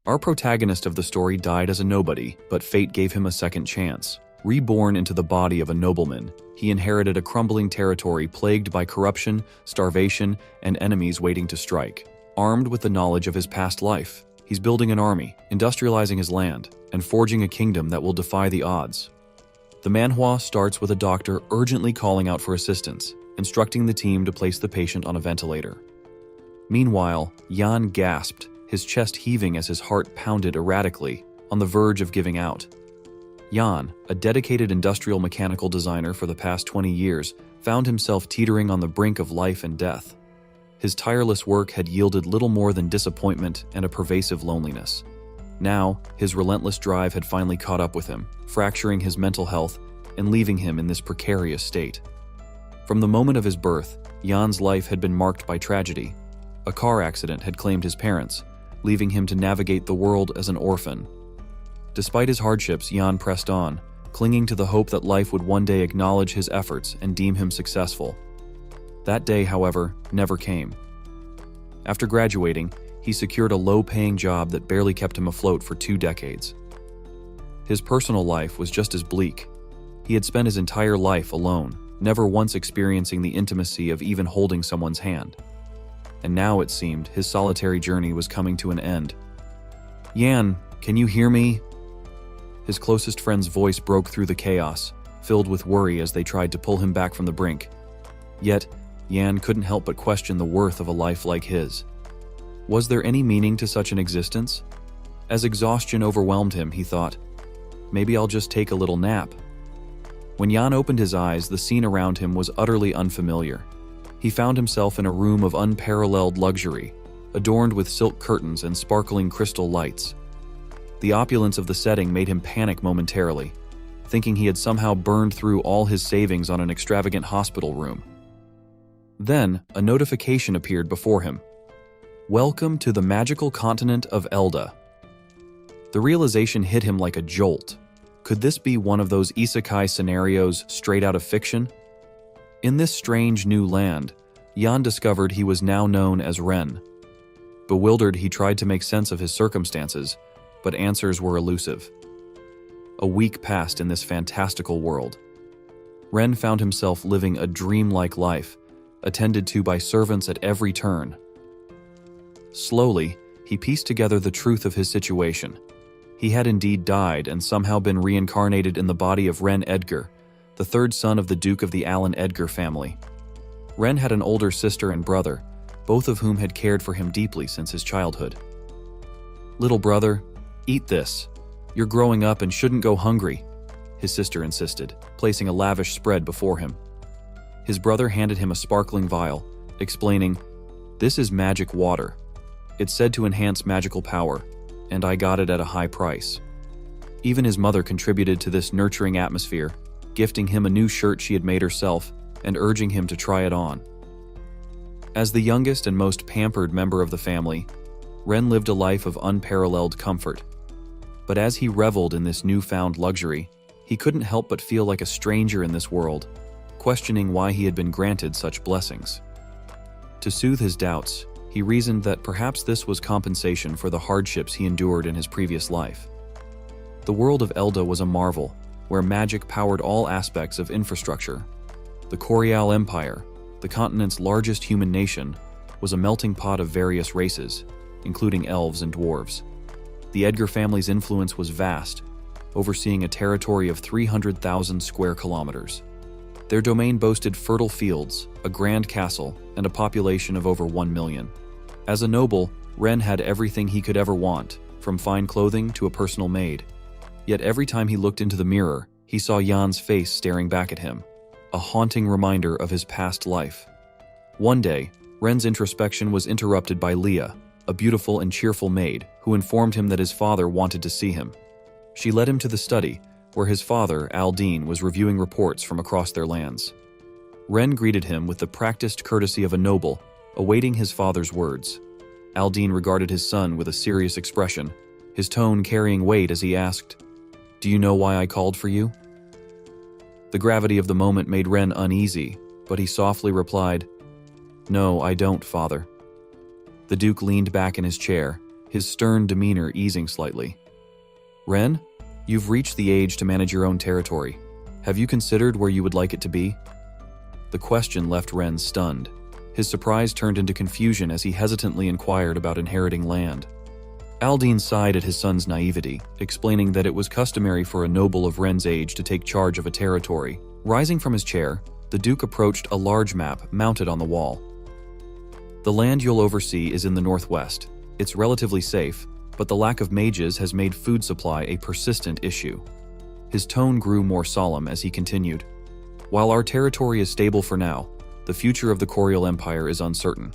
Our protagonist of the story died as a nobody, but fate gave him a second chance. Reborn into the body of a nobleman, he inherited a crumbling territory plagued by corruption, starvation, and enemies waiting to strike. Armed with the knowledge of his past life, he's building an army, industrializing his land, and forging a kingdom that will defy the odds. The manhwa starts with a doctor urgently calling out for assistance, instructing the team to place the patient on a ventilator. Meanwhile, Jan gasped, his chest heaving as his heart pounded erratically, on the verge of giving out. Jan, a dedicated industrial mechanical designer for the past 20 years, found himself teetering on the brink of life and death. His tireless work had yielded little more than disappointment and a pervasive loneliness. Now, his relentless drive had finally caught up with him, fracturing his mental health and leaving him in this precarious state. From the moment of his birth, Jan's life had been marked by tragedy. A car accident had claimed his parents, leaving him to navigate the world as an orphan. Despite his hardships, Jan pressed on, clinging to the hope that life would one day acknowledge his efforts and deem him successful. That day, however, never came. After graduating, he secured a low-paying job that barely kept him afloat for 2 decades. His personal life was just as bleak. He had spent his entire life alone, never once experiencing the intimacy of even holding someone's hand. And now it seemed his solitary journey was coming to an end. "Jan, can you hear me?" His closest friend's voice broke through the chaos, filled with worry as they tried to pull him back from the brink. Yet, Jan couldn't help but question the worth of a life like his. Was there any meaning to such an existence? As exhaustion overwhelmed him, he thought, maybe I'll just take a little nap. When Jan opened his eyes, the scene around him was utterly unfamiliar. He found himself in a room of unparalleled luxury, adorned with silk curtains and sparkling crystal lights. The opulence of the setting made him panic momentarily, thinking he had somehow burned through all his savings on an extravagant hospital room. Then, a notification appeared before him. "Welcome to the magical continent of Elda." The realization hit him like a jolt. Could this be one of those isekai scenarios straight out of fiction? In this strange new land, Jan discovered he was now known as Ren. Bewildered, he tried to make sense of his circumstances, but answers were elusive. A week passed in this fantastical world. Ren found himself living a dreamlike life, attended to by servants at every turn. Slowly, he pieced together the truth of his situation. He had indeed died and somehow been reincarnated in the body of Ren Edgar, the third son of the Duke of the Allen Edgar family. Ren had an older sister and brother, both of whom had cared for him deeply since his childhood. "Little brother, eat this. You're growing up and shouldn't go hungry," his sister insisted, placing a lavish spread before him. His brother handed him a sparkling vial, explaining, "This is magic water. It's said to enhance magical power, and I got it at a high price." Even his mother contributed to this nurturing atmosphere, gifting him a new shirt she had made herself and urging him to try it on. As the youngest and most pampered member of the family, Ren lived a life of unparalleled comfort. But as he reveled in this newfound luxury, he couldn't help but feel like a stranger in this world, questioning why he had been granted such blessings. To soothe his doubts, he reasoned that perhaps this was compensation for the hardships he endured in his previous life. The world of Elda was a marvel, where magic powered all aspects of infrastructure. The Corial Empire, the continent's largest human nation, was a melting pot of various races, including elves and dwarves. The Edgar family's influence was vast, overseeing a territory of 300,000 square kilometers. Their domain boasted fertile fields, a grand castle, and a population of over 1 million. As a noble, Ren had everything he could ever want, from fine clothing to a personal maid. Yet every time he looked into the mirror, he saw Jan's face staring back at him, a haunting reminder of his past life. One day, Ren's introspection was interrupted by Leah, a beautiful and cheerful maid, who informed him that his father wanted to see him. She led him to the study, where his father, Aldine, was reviewing reports from across their lands. Ren greeted him with the practiced courtesy of a noble, awaiting his father's words. Aldine regarded his son with a serious expression, his tone carrying weight as he asked, "Do you know why I called for you?" The gravity of the moment made Ren uneasy, but he softly replied, "No, I don't, father." The Duke leaned back in his chair, his stern demeanor easing slightly. "Ren, you've reached the age to manage your own territory. Have you considered where you would like it to be?" The question left Ren stunned. His surprise turned into confusion as he hesitantly inquired about inheriting land. Aldine sighed at his son's naivety, explaining that it was customary for a noble of Ren's age to take charge of a territory. Rising from his chair, the Duke approached a large map mounted on the wall. "The land you'll oversee is in the northwest. It's relatively safe, but the lack of mages has made food supply a persistent issue." His tone grew more solemn as he continued. "While our territory is stable for now, the future of the Corial Empire is uncertain."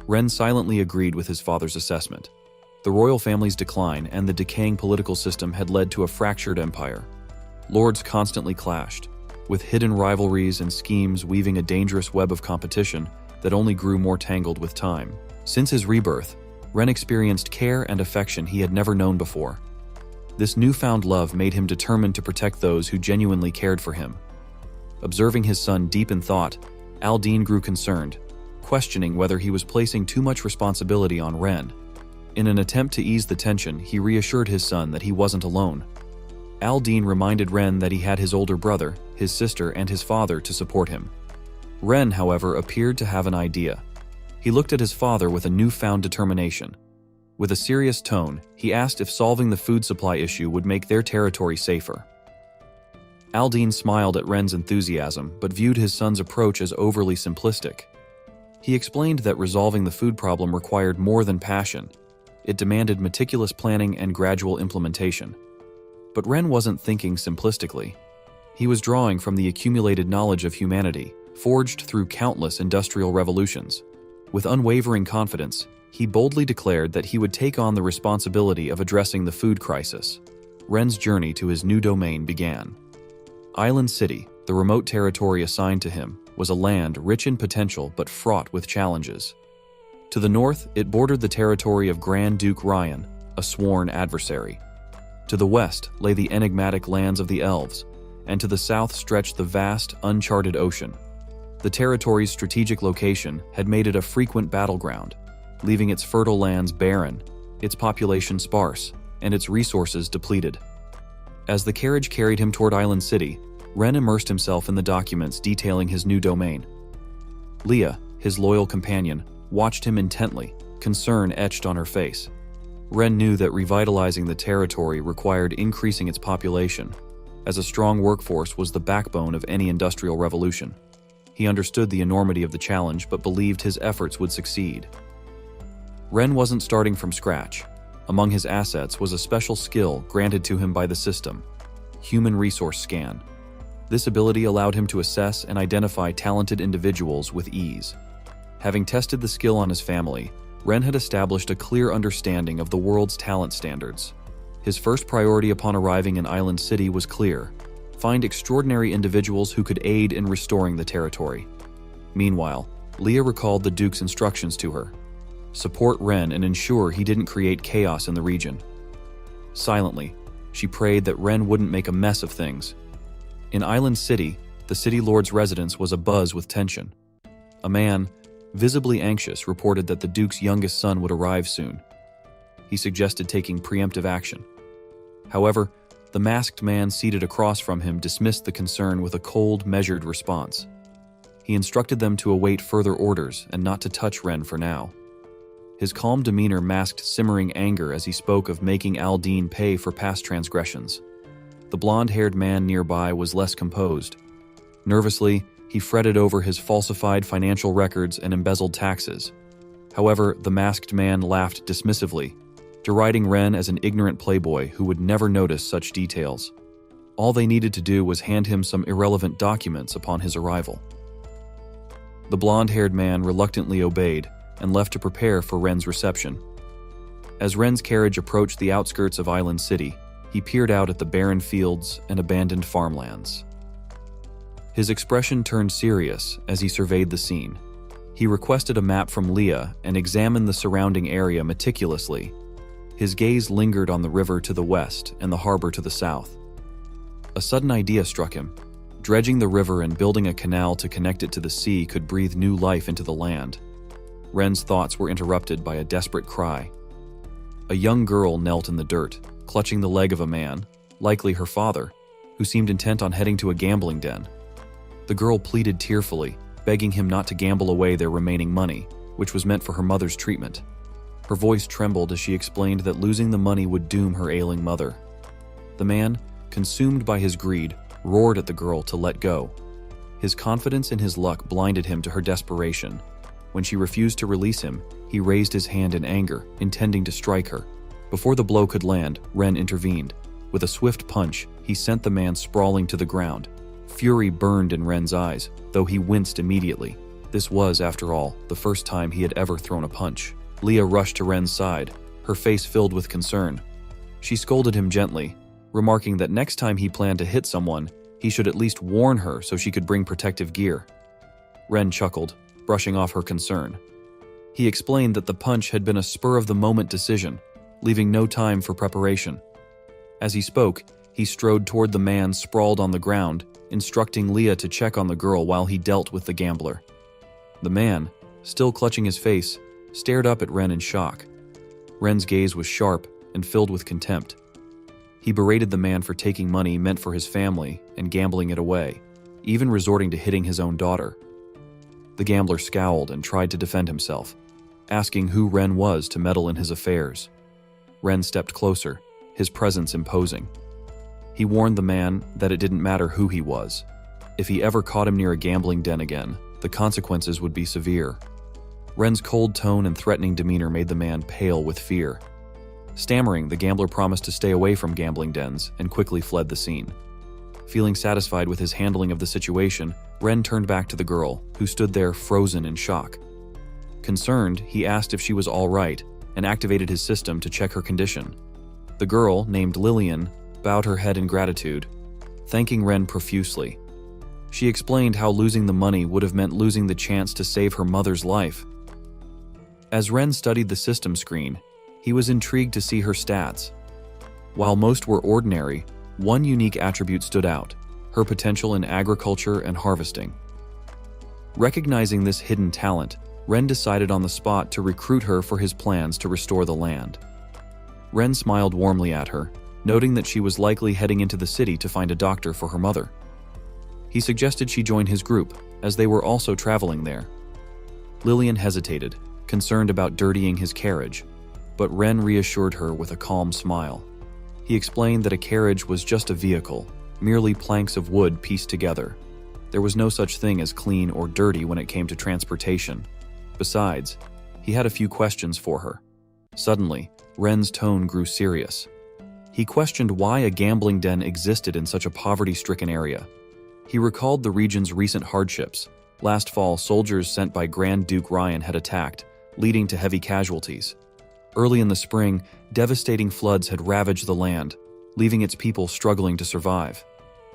Ren silently agreed with his father's assessment. The royal family's decline and the decaying political system had led to a fractured empire. Lords constantly clashed, with hidden rivalries and schemes weaving a dangerous web of competition that only grew more tangled with time. Since his rebirth, Ren experienced care and affection he had never known before. This newfound love made him determined to protect those who genuinely cared for him. Observing his son deep in thought, Aldine grew concerned, questioning whether he was placing too much responsibility on Ren. In an attempt to ease the tension, he reassured his son that he wasn't alone. Aldine reminded Ren that he had his older brother, his sister, and his father to support him. Ren, however, appeared to have an idea. He looked at his father with a newfound determination. With a serious tone, he asked if solving the food supply issue would make their territory safer. Aldine smiled at Ren's enthusiasm, but viewed his son's approach as overly simplistic. He explained that resolving the food problem required more than passion. It demanded meticulous planning and gradual implementation. But Ren wasn't thinking simplistically. He was drawing from the accumulated knowledge of humanity, forged through countless industrial revolutions. With unwavering confidence, he boldly declared that he would take on the responsibility of addressing the food crisis. Ren's journey to his new domain began. Island City, the remote territory assigned to him, was a land rich in potential but fraught with challenges. To the north, it bordered the territory of Grand Duke Ryan, a sworn adversary. To the west lay the enigmatic lands of the elves, and to the south stretched the vast, uncharted ocean. The territory's strategic location had made it a frequent battleground, leaving its fertile lands barren, its population sparse, and its resources depleted. As the carriage carried him toward Island City, Ren immersed himself in the documents detailing his new domain. Leah, his loyal companion, watched him intently, concern etched on her face. Ren knew that revitalizing the territory required increasing its population, as a strong workforce was the backbone of any industrial revolution. He understood the enormity of the challenge but believed his efforts would succeed. Ren wasn't starting from scratch. Among his assets was a special skill granted to him by the system, Human Resource Scan. This ability allowed him to assess and identify talented individuals with ease. Having tested the skill on his family, Ren had established a clear understanding of the world's talent standards. His first priority upon arriving in Island City was clear: find extraordinary individuals who could aid in restoring the territory. Meanwhile, Leah recalled the Duke's instructions to her: support Ren and ensure he didn't create chaos in the region. Silently, she prayed that Ren wouldn't make a mess of things. In Island City, the city lord's residence was abuzz with tension. A man, visibly anxious, reported that the Duke's youngest son would arrive soon. He suggested taking preemptive action. However, the masked man seated across from him dismissed the concern with a cold, measured response. He instructed them to await further orders and not to touch Ren for now. His calm demeanor masked simmering anger as he spoke of making Aldine pay for past transgressions. The blonde-haired man nearby was less composed. Nervously, he fretted over his falsified financial records and embezzled taxes. However, the masked man laughed dismissively, deriding Ren as an ignorant playboy who would never notice such details. All they needed to do was hand him some irrelevant documents upon his arrival. The blonde-haired man reluctantly obeyed and left to prepare for Ren's reception. As Ren's carriage approached the outskirts of Island City, he peered out at the barren fields and abandoned farmlands. His expression turned serious as he surveyed the scene. He requested a map from Leah and examined the surrounding area meticulously. His gaze lingered on the river to the west and the harbor to the south. A sudden idea struck him. Dredging the river and building a canal to connect it to the sea could breathe new life into the land. Ren's thoughts were interrupted by a desperate cry. A young girl knelt in the dirt, clutching the leg of a man, likely her father, who seemed intent on heading to a gambling den. The girl pleaded tearfully, begging him not to gamble away their remaining money, which was meant for her mother's treatment. Her voice trembled as she explained that losing the money would doom her ailing mother. The man, consumed by his greed, roared at the girl to let go. His confidence in his luck blinded him to her desperation. When she refused to release him, he raised his hand in anger, intending to strike her. Before the blow could land, Ren intervened. With a swift punch, he sent the man sprawling to the ground. Fury burned in Ren's eyes, though he winced immediately. This was, after all, the first time he had ever thrown a punch. Leah rushed to Ren's side, her face filled with concern. She scolded him gently, remarking that next time he planned to hit someone, he should at least warn her so she could bring protective gear. Ren chuckled, brushing off her concern. He explained that the punch had been a spur-of-the-moment decision, leaving no time for preparation. As he spoke, he strode toward the man sprawled on the ground, instructing Leah to check on the girl while he dealt with the gambler. The man, still clutching his face, stared up at Ren in shock. Ren's gaze was sharp and filled with contempt. He berated the man for taking money meant for his family and gambling it away, even resorting to hitting his own daughter. The gambler scowled and tried to defend himself, asking who Ren was to meddle in his affairs. Ren stepped closer, his presence imposing. He warned the man that it didn't matter who he was. If he ever caught him near a gambling den again, the consequences would be severe. Ren's cold tone and threatening demeanor made the man pale with fear. Stammering, the gambler promised to stay away from gambling dens and quickly fled the scene. Feeling satisfied with his handling of the situation, Ren turned back to the girl, who stood there frozen in shock. Concerned, he asked if she was all right and activated his system to check her condition. The girl, named Lillian, bowed her head in gratitude, thanking Ren profusely. She explained how losing the money would have meant losing the chance to save her mother's life. As Ren studied the system screen, he was intrigued to see her stats. While most were ordinary, one unique attribute stood out: her potential in agriculture and harvesting. Recognizing this hidden talent, Ren decided on the spot to recruit her for his plans to restore the land. Ren smiled warmly at her, noting that she was likely heading into the city to find a doctor for her mother. He suggested she join his group, as they were also traveling there. Lillian hesitated, concerned about dirtying his carriage, but Ren reassured her with a calm smile. He explained that a carriage was just a vehicle, merely planks of wood pieced together. There was no such thing as clean or dirty when it came to transportation. Besides, he had a few questions for her. Suddenly, Ren's tone grew serious. He questioned why a gambling den existed in such a poverty-stricken area. He recalled the region's recent hardships. Last fall, soldiers sent by Grand Duke Ryan had attacked, leading to heavy casualties. Early in the spring, devastating floods had ravaged the land, leaving its people struggling to survive.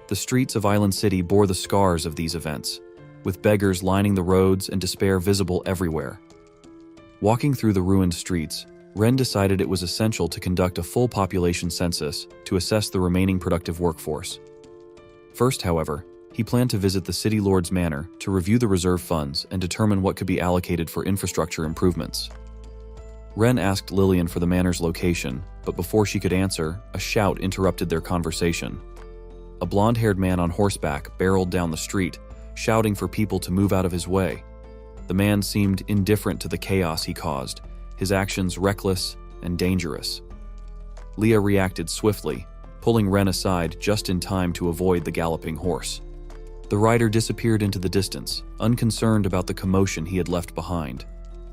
The streets of Island City bore the scars of these events, with beggars lining the roads and despair visible everywhere. Walking through the ruined streets, Ren decided it was essential to conduct a full population census to assess the remaining productive workforce. First, however, he planned to visit the city lord's manor to review the reserve funds and determine what could be allocated for infrastructure improvements. Ren asked Lillian for the manor's location, but before she could answer, a shout interrupted their conversation. A blonde-haired man on horseback barreled down the street, shouting for people to move out of his way. The man seemed indifferent to the chaos he caused, his actions reckless and dangerous. Leah reacted swiftly, pulling Ren aside just in time to avoid the galloping horse. The rider disappeared into the distance, unconcerned about the commotion he had left behind.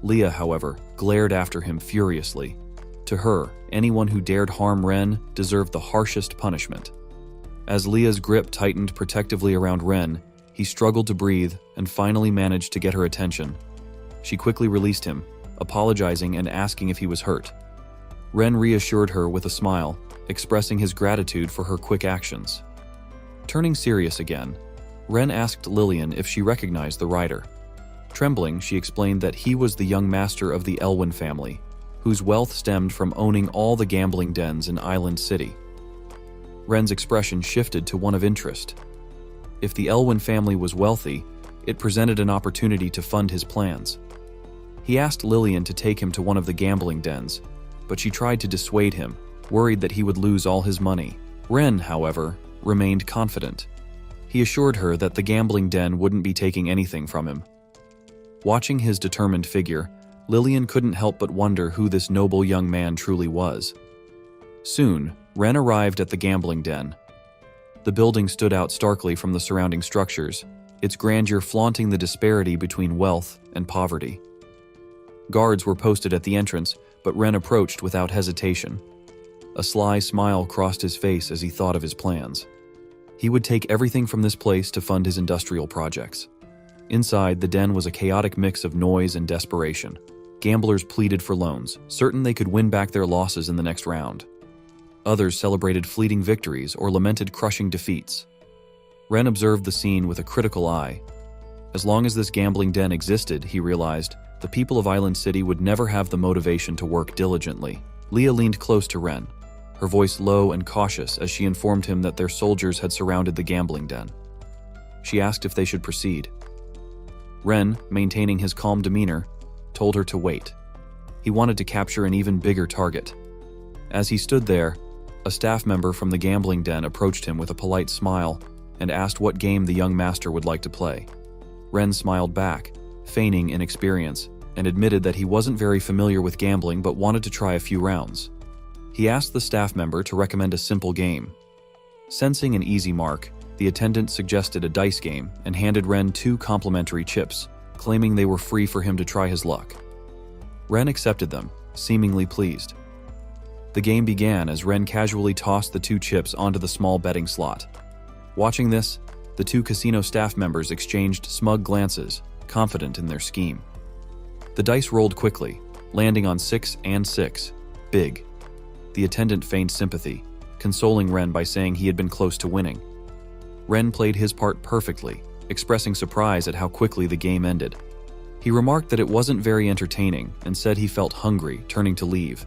Leah, however, glared after him furiously. To her, anyone who dared harm Ren deserved the harshest punishment. As Leah's grip tightened protectively around Ren, he struggled to breathe and finally managed to get her attention. She quickly released him, apologizing and asking if he was hurt. Ren reassured her with a smile, expressing his gratitude for her quick actions. Turning serious again, Ren asked Lillian if she recognized the rider. Trembling, she explained that he was the young master of the Elwyn family, whose wealth stemmed from owning all the gambling dens in Island City. Ren's expression shifted to one of interest. If the Elwyn family was wealthy, it presented an opportunity to fund his plans. He asked Lillian to take him to one of the gambling dens, but she tried to dissuade him, worried that he would lose all his money. Ren, however, remained confident. He assured her that the gambling den wouldn't be taking anything from him. Watching his determined figure, Lillian couldn't help but wonder who this noble young man truly was. Soon, Ren arrived at the gambling den. The building stood out starkly from the surrounding structures, its grandeur flaunting the disparity between wealth and poverty. Guards were posted at the entrance, but Ren approached without hesitation. A sly smile crossed his face as he thought of his plans. He would take everything from this place to fund his industrial projects. Inside, the den was a chaotic mix of noise and desperation. Gamblers pleaded for loans, certain they could win back their losses in the next round. Others celebrated fleeting victories or lamented crushing defeats. Ren observed the scene with a critical eye. As long as this gambling den existed, he realized, the people of Island City would never have the motivation to work diligently. Leah leaned close to Ren, her voice low and cautious as she informed him that their soldiers had surrounded the gambling den. She asked if they should proceed. Ren, maintaining his calm demeanor, told her to wait. He wanted to capture an even bigger target. As he stood there, a staff member from the gambling den approached him with a polite smile and asked what game the young master would like to play. Ren smiled back, feigning inexperience, and admitted that he wasn't very familiar with gambling but wanted to try a few rounds. He asked the staff member to recommend a simple game. Sensing an easy mark, the attendant suggested a dice game and handed Ren 2 complimentary chips, claiming they were free for him to try his luck. Ren accepted them, seemingly pleased. The game began as Ren casually tossed the 2 chips onto the small betting slot. Watching this, the 2 casino staff members exchanged smug glances, confident in their scheme. The dice rolled quickly, landing on 6 and 6, big. The attendant feigned sympathy, consoling Ren by saying he had been close to winning. Ren played his part perfectly, expressing surprise at how quickly the game ended. He remarked that it wasn't very entertaining and said he felt hungry, turning to leave.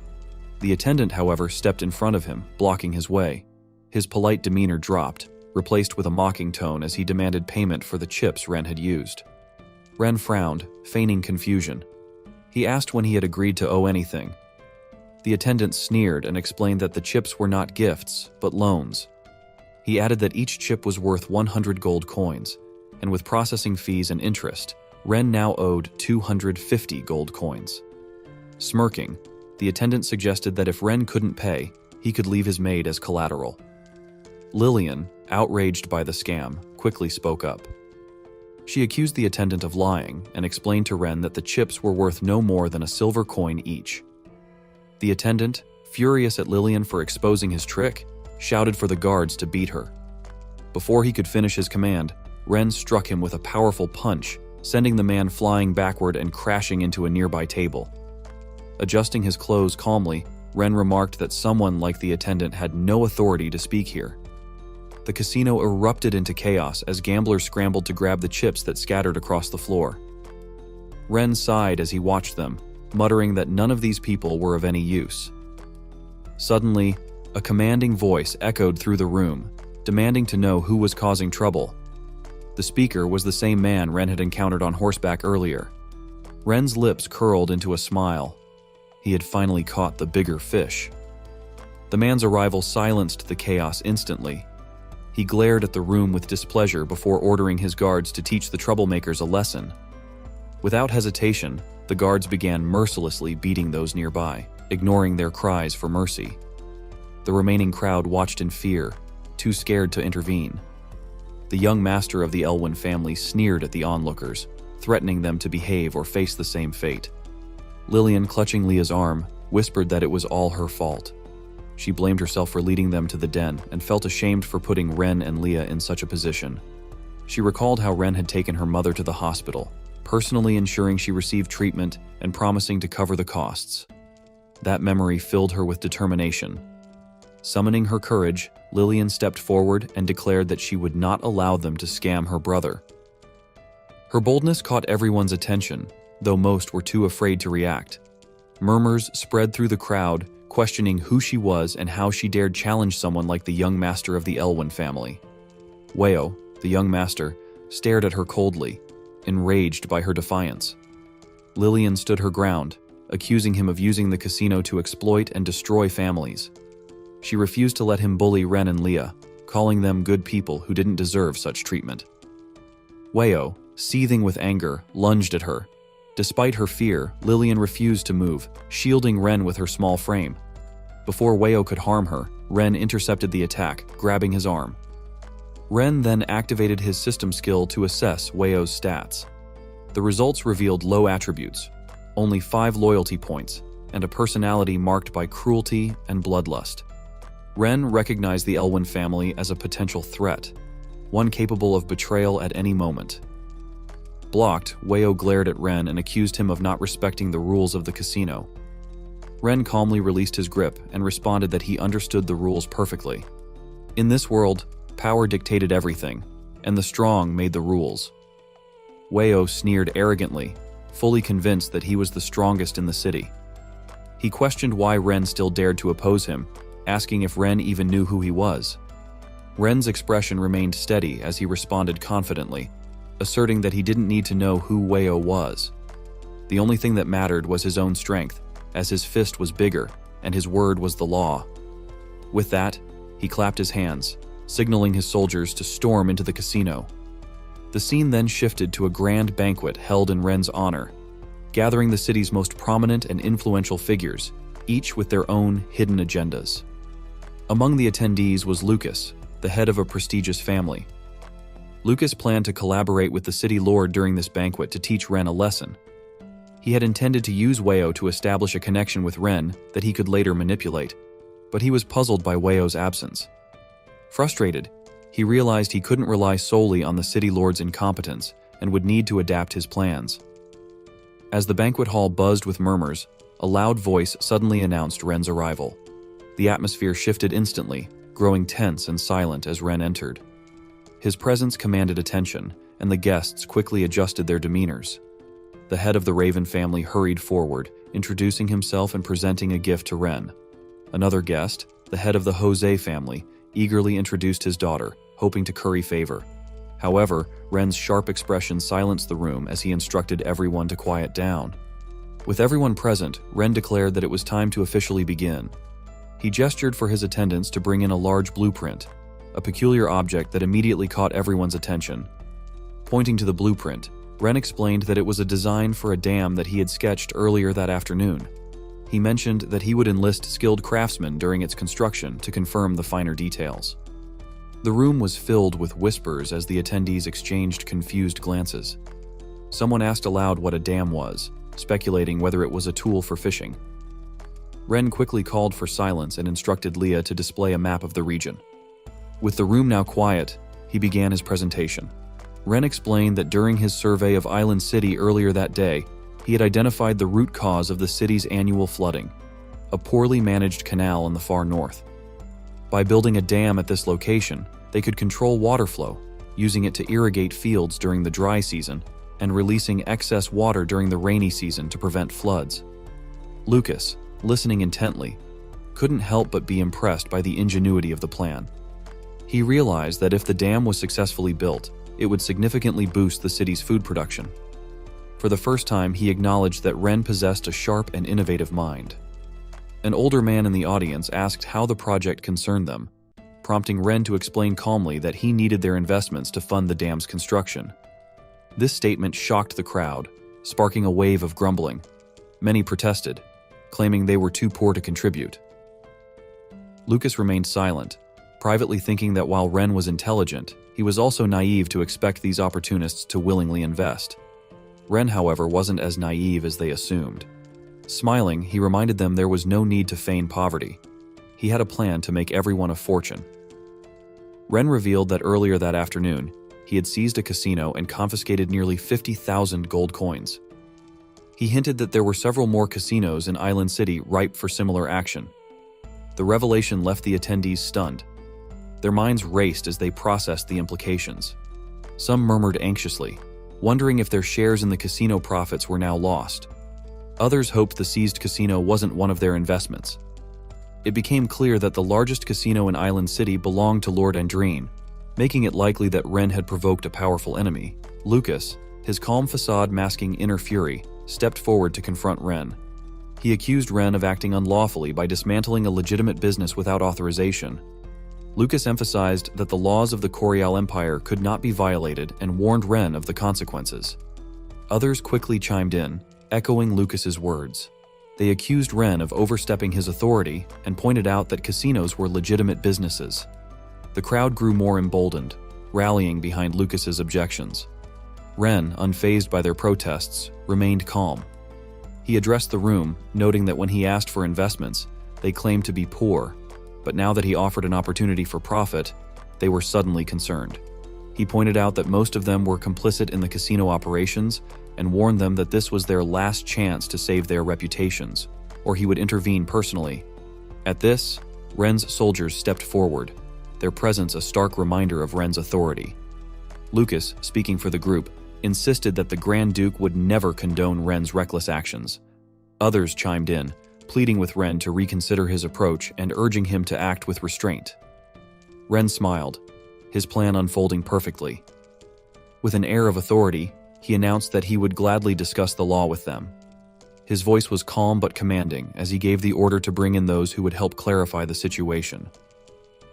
The attendant, however, stepped in front of him, blocking his way. His polite demeanor dropped, replaced with a mocking tone as he demanded payment for the chips Ren had used. Ren frowned, feigning confusion. He asked when he had agreed to owe anything. The attendant sneered and explained that the chips were not gifts, but loans. He added that each chip was worth 100 gold coins, and with processing fees and interest, Ren now owed 250 gold coins. Smirking, the attendant suggested that if Ren couldn't pay, he could leave his maid as collateral. Lillian, outraged by the scam, quickly spoke up. She accused the attendant of lying and explained to Ren that the chips were worth no more than a silver coin each. The attendant, furious at Lillian for exposing his trick, shouted for the guards to beat her. Before he could finish his command, Ren struck him with a powerful punch, sending the man flying backward and crashing into a nearby table. Adjusting his clothes calmly, Ren remarked that someone like the attendant had no authority to speak here. The casino erupted into chaos as gamblers scrambled to grab the chips that scattered across the floor. Ren sighed as he watched them, muttering that none of these people were of any use. Suddenly, a commanding voice echoed through the room, demanding to know who was causing trouble. The speaker was the same man Ren had encountered on horseback earlier. Ren's lips curled into a smile. He had finally caught the bigger fish. The man's arrival silenced the chaos instantly. He glared at the room with displeasure before ordering his guards to teach the troublemakers a lesson. Without hesitation, the guards began mercilessly beating those nearby, ignoring their cries for mercy. The remaining crowd watched in fear, too scared to intervene. The young master of the Elwyn family sneered at the onlookers, threatening them to behave or face the same fate. Lillian, clutching Leah's arm, whispered that it was all her fault. She blamed herself for leading them to the den and felt ashamed for putting Ren and Leah in such a position. She recalled how Ren had taken her mother to the hospital, personally ensuring she received treatment and promising to cover the costs. That memory filled her with determination. Summoning her courage, Lillian stepped forward and declared that she would not allow them to scam her brother. Her boldness caught everyone's attention, though most were too afraid to react. Murmurs spread through the crowd, questioning who she was and how she dared challenge someone like the young master of the Elwyn family. Weo, the young master, stared at her coldly, enraged by her defiance. Lillian stood her ground, accusing him of using the casino to exploit and destroy families. She refused to let him bully Ren and Leah, calling them good people who didn't deserve such treatment. Weo, seething with anger, lunged at her. Despite her fear, Lillian refused to move, shielding Ren with her small frame. Before Weo could harm her, Ren intercepted the attack, grabbing his arm. Ren then activated his system skill to assess Weo's stats. The results revealed low attributes, only 5 loyalty points, and a personality marked by cruelty and bloodlust. Ren recognized the Elwyn family as a potential threat, one capable of betrayal at any moment. Blocked, Weo glared at Ren and accused him of not respecting the rules of the casino. Ren calmly released his grip and responded that he understood the rules perfectly. In this world, power dictated everything, and the strong made the rules. Weo sneered arrogantly, fully convinced that he was the strongest in the city. He questioned why Ren still dared to oppose him, asking if Ren even knew who he was. Ren's expression remained steady as he responded confidently, asserting that he didn't need to know who Weo was. The only thing that mattered was his own strength, as his fist was bigger and his word was the law. With that, he clapped his hands, signaling his soldiers to storm into the casino. The scene then shifted to a grand banquet held in Ren's honor, gathering the city's most prominent and influential figures, each with their own hidden agendas. Among the attendees was Lucas, the head of a prestigious family. Lucas planned to collaborate with the city lord during this banquet to teach Ren a lesson. He had intended to use Weo to establish a connection with Ren that he could later manipulate, but he was puzzled by Weo's absence. Frustrated, he realized he couldn't rely solely on the city lord's incompetence and would need to adapt his plans. As the banquet hall buzzed with murmurs, a loud voice suddenly announced Ren's arrival. The atmosphere shifted instantly, growing tense and silent as Ren entered. His presence commanded attention, and the guests quickly adjusted their demeanors. The head of the Raven family hurried forward, introducing himself and presenting a gift to Ren. Another guest, the head of the Jose family, eagerly introduced his daughter, hoping to curry favor. However, Ren's sharp expression silenced the room as he instructed everyone to quiet down. With everyone present, Ren declared that it was time to officially begin. He gestured for his attendants to bring in a large blueprint, a peculiar object that immediately caught everyone's attention. Pointing to the blueprint, Ren explained that it was a design for a dam that he had sketched earlier that afternoon. He mentioned that he would enlist skilled craftsmen during its construction to confirm the finer details. The room was filled with whispers as the attendees exchanged confused glances. Someone asked aloud what a dam was, speculating whether it was a tool for fishing. Ren quickly called for silence and instructed Leah to display a map of the region. With the room now quiet, he began his presentation. Ren explained that during his survey of Island City earlier that day, he had identified the root cause of the city's annual flooding, a poorly managed canal in the far north. By building a dam at this location, they could control water flow, using it to irrigate fields during the dry season and releasing excess water during the rainy season to prevent floods. Lucas, listening intently, couldn't help but be impressed by the ingenuity of the plan. He realized that if the dam was successfully built, it would significantly boost the city's food production. For the first time, he acknowledged that Ren possessed a sharp and innovative mind. An older man in the audience asked how the project concerned them, prompting Ren to explain calmly that he needed their investments to fund the dam's construction. This statement shocked the crowd, sparking a wave of grumbling. Many protested, claiming they were too poor to contribute. Lucas remained silent, privately thinking that while Ren was intelligent, he was also naive to expect these opportunists to willingly invest. Ren, however, wasn't as naive as they assumed. Smiling, he reminded them there was no need to feign poverty. He had a plan to make everyone a fortune. Ren revealed that earlier that afternoon, he had seized a casino and confiscated nearly 50,000 gold coins. He hinted that there were several more casinos in Island City ripe for similar action. The revelation left the attendees stunned. Their minds raced as they processed the implications. Some murmured anxiously, wondering if their shares in the casino profits were now lost. Others hoped the seized casino wasn't one of their investments. It became clear that the largest casino in Island City belonged to Lord Andrine, making it likely that Ren had provoked a powerful enemy. Lucas, his calm facade masking inner fury, stepped forward to confront Ren. He accused Ren of acting unlawfully by dismantling a legitimate business without authorization. Lucas emphasized that the laws of the Corial Empire could not be violated and warned Ren of the consequences. Others quickly chimed in, echoing Lucas's words. They accused Ren of overstepping his authority and pointed out that casinos were legitimate businesses. The crowd grew more emboldened, rallying behind Lucas's objections. Ren, unfazed by their protests, remained calm. He addressed the room, noting that when he asked for investments, they claimed to be poor, but now that he offered an opportunity for profit, they were suddenly concerned. He pointed out that most of them were complicit in the casino operations and warned them that this was their last chance to save their reputations, or he would intervene personally. At this, Ren's soldiers stepped forward, their presence a stark reminder of Ren's authority. Lucas, speaking for the group, insisted that the Grand Duke would never condone Ren's reckless actions. Others chimed in, pleading with Ren to reconsider his approach and urging him to act with restraint. Ren smiled, his plan unfolding perfectly. With an air of authority, he announced that he would gladly discuss the law with them. His voice was calm but commanding as he gave the order to bring in those who would help clarify the situation.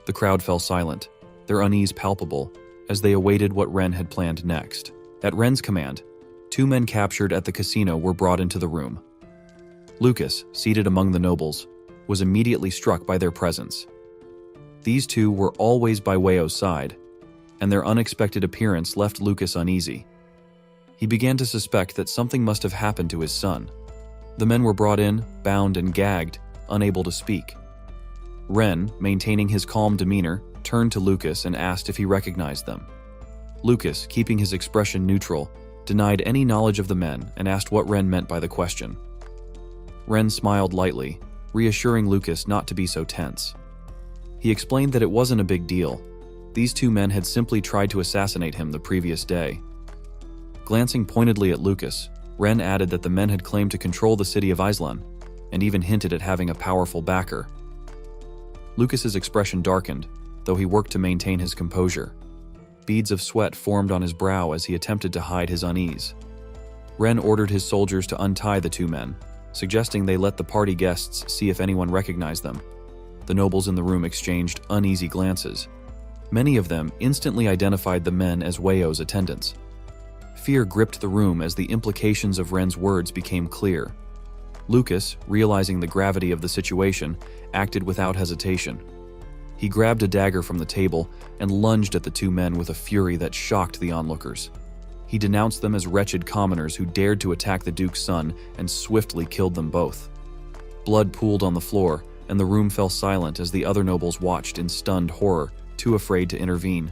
The crowd fell silent, their unease palpable, as they awaited what Ren had planned next. At Ren's command, 2 men captured at the casino were brought into the room. Lucas, seated among the nobles, was immediately struck by their presence. These 2 were always by Weio's side, and their unexpected appearance left Lucas uneasy. He began to suspect that something must have happened to his son. The men were brought in, bound and gagged, unable to speak. Ren, maintaining his calm demeanor, turned to Lucas and asked if he recognized them. Lucas, keeping his expression neutral, denied any knowledge of the men and asked what Ren meant by the question. Ren smiled lightly, reassuring Lucas not to be so tense. He explained that it wasn't a big deal. These 2 men had simply tried to assassinate him the previous day. Glancing pointedly at Lucas, Ren added that the men had claimed to control the city of Islan, and even hinted at having a powerful backer. Lucas's expression darkened, though he worked to maintain his composure. Beads of sweat formed on his brow as he attempted to hide his unease. Ren ordered his soldiers to untie the 2 men, suggesting they let the party guests see if anyone recognized them. The nobles in the room exchanged uneasy glances. Many of them instantly identified the men as Weio's attendants. Fear gripped the room as the implications of Ren's words became clear. Lucas, realizing the gravity of the situation, acted without hesitation. He grabbed a dagger from the table and lunged at the 2 men with a fury that shocked the onlookers. He denounced them as wretched commoners who dared to attack the Duke's son and swiftly killed them both. Blood pooled on the floor, and the room fell silent as the other nobles watched in stunned horror, too afraid to intervene.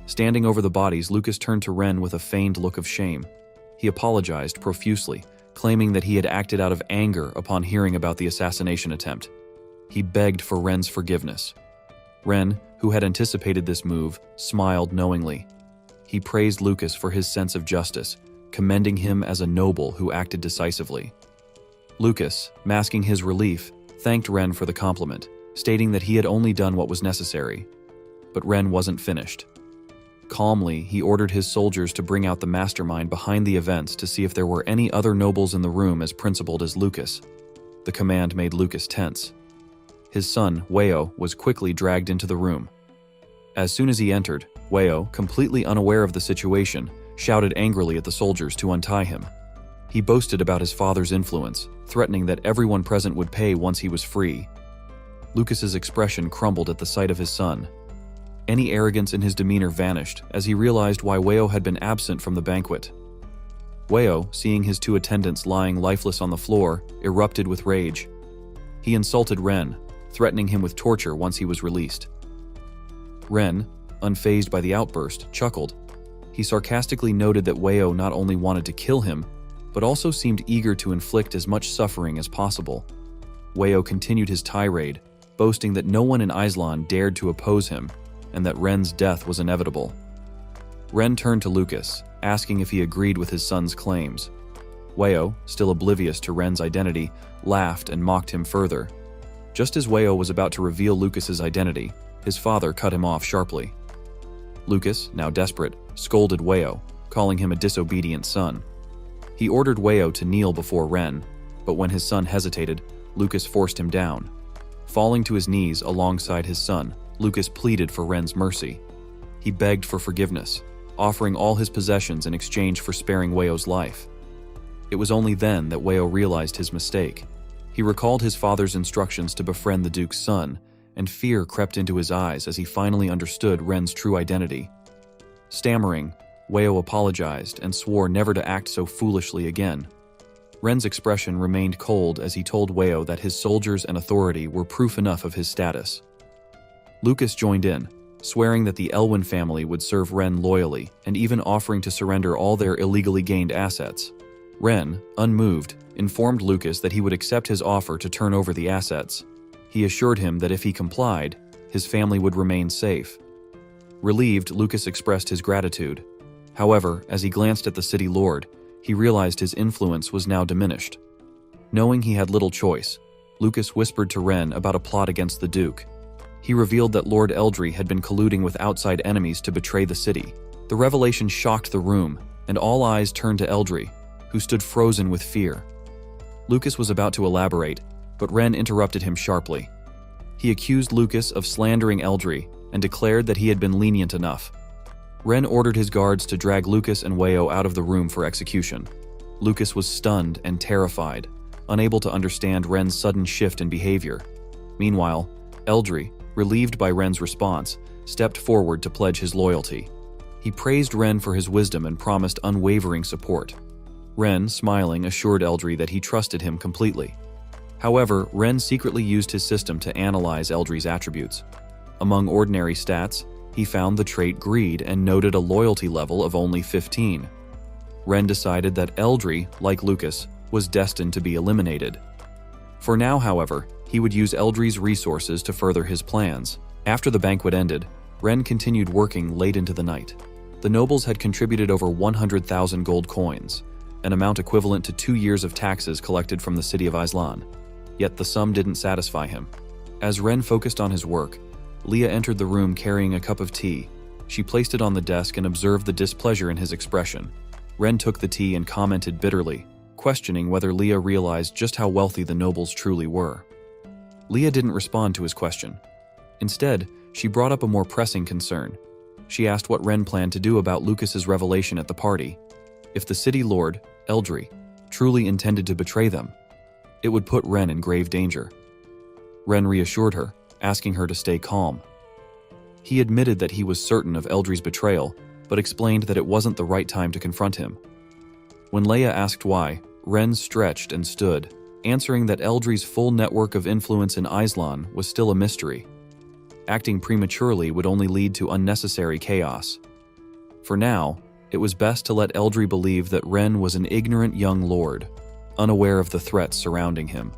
Standing over the bodies, Lucas turned to Ren with a feigned look of shame. He apologized profusely, claiming that he had acted out of anger upon hearing about the assassination attempt. He begged for Ren's forgiveness. Ren, who had anticipated this move, smiled knowingly. He praised Lucas for his sense of justice, commending him as a noble who acted decisively. Lucas, masking his relief, thanked Ren for the compliment, stating that he had only done what was necessary. But Ren wasn't finished. Calmly, he ordered his soldiers to bring out the mastermind behind the events to see if there were any other nobles in the room as principled as Lucas. The command made Lucas tense. His son, Weio, was quickly dragged into the room. As soon as he entered, Weio, completely unaware of the situation, shouted angrily at the soldiers to untie him. He boasted about his father's influence, threatening that everyone present would pay once he was free. Lucas's expression crumbled at the sight of his son. Any arrogance in his demeanor vanished as he realized why Weio had been absent from the banquet. Weio, seeing his 2 attendants lying lifeless on the floor, erupted with rage. He insulted Ren, threatening him with torture once he was released. Ren, unfazed by the outburst, chuckled. He sarcastically noted that Weio not only wanted to kill him, but also seemed eager to inflict as much suffering as possible. Weio continued his tirade, boasting that no one in Islan dared to oppose him, and that Ren's death was inevitable. Ren turned to Lucas, asking if he agreed with his son's claims. Weio, still oblivious to Ren's identity, laughed and mocked him further. Just as Weio was about to reveal Lucas's identity, his father cut him off sharply. Lucas, now desperate, scolded Weio, calling him a disobedient son. He ordered Weio to kneel before Ren, but when his son hesitated, Lucas forced him down. Falling to his knees alongside his son, Lucas pleaded for Ren's mercy. He begged for forgiveness, offering all his possessions in exchange for sparing Weio's life. It was only then that Weio realized his mistake. He recalled his father's instructions to befriend the Duke's son, and fear crept into his eyes as he finally understood Ren's true identity. Stammering, Weio apologized and swore never to act so foolishly again. Ren's expression remained cold as he told Weio that his soldiers and authority were proof enough of his status. Lucas joined in, swearing that the Elwyn family would serve Ren loyally and even offering to surrender all their illegally gained assets. Ren, unmoved, informed Lucas that he would accept his offer to turn over the assets. He assured him that if he complied, his family would remain safe. Relieved, Lucas expressed his gratitude. However, as he glanced at the city lord, he realized his influence was now diminished. Knowing he had little choice, Lucas whispered to Ren about a plot against the Duke. He revealed that Lord Eldry had been colluding with outside enemies to betray the city. The revelation shocked the room, and all eyes turned to Eldry, who stood frozen with fear. Lucas was about to elaborate, but Ren interrupted him sharply. He accused Lucas of slandering Eldry and declared that he had been lenient enough. Ren ordered his guards to drag Lucas and Weio out of the room for execution. Lucas was stunned and terrified, unable to understand Ren's sudden shift in behavior. Meanwhile, Eldry, relieved by Ren's response, stepped forward to pledge his loyalty. He praised Ren for his wisdom and promised unwavering support. Ren, smiling, assured Eldry that he trusted him completely. However, Ren secretly used his system to analyze Eldry's attributes. Among ordinary stats, he found the trait greed and noted a loyalty level of only 15. Ren decided that Eldry, like Lucas, was destined to be eliminated. For now, however, he would use Eldry's resources to further his plans. After the banquet ended, Ren continued working late into the night. The nobles had contributed over 100,000 gold coins, an amount equivalent to 2 years of taxes collected from the city of Islan. Yet the sum didn't satisfy him. As Ren focused on his work, Leah entered the room carrying a cup of tea. She placed it on the desk and observed the displeasure in his expression. Ren took the tea and commented bitterly, questioning whether Leah realized just how wealthy the nobles truly were. Leah didn't respond to his question. Instead, she brought up a more pressing concern. She asked what Ren planned to do about Lucas's revelation at the party. If the city lord, Eldry, truly intended to betray them, it would put Ren in grave danger. Ren reassured her, asking her to stay calm. He admitted that he was certain of Eldry's betrayal, but explained that it wasn't the right time to confront him. When Leia asked why, Ren stretched and stood, answering that Eldry's full network of influence in Islan was still a mystery. Acting prematurely would only lead to unnecessary chaos. For now, it was best to let Eldry believe that Ren was an ignorant young lord, unaware of the threats surrounding him.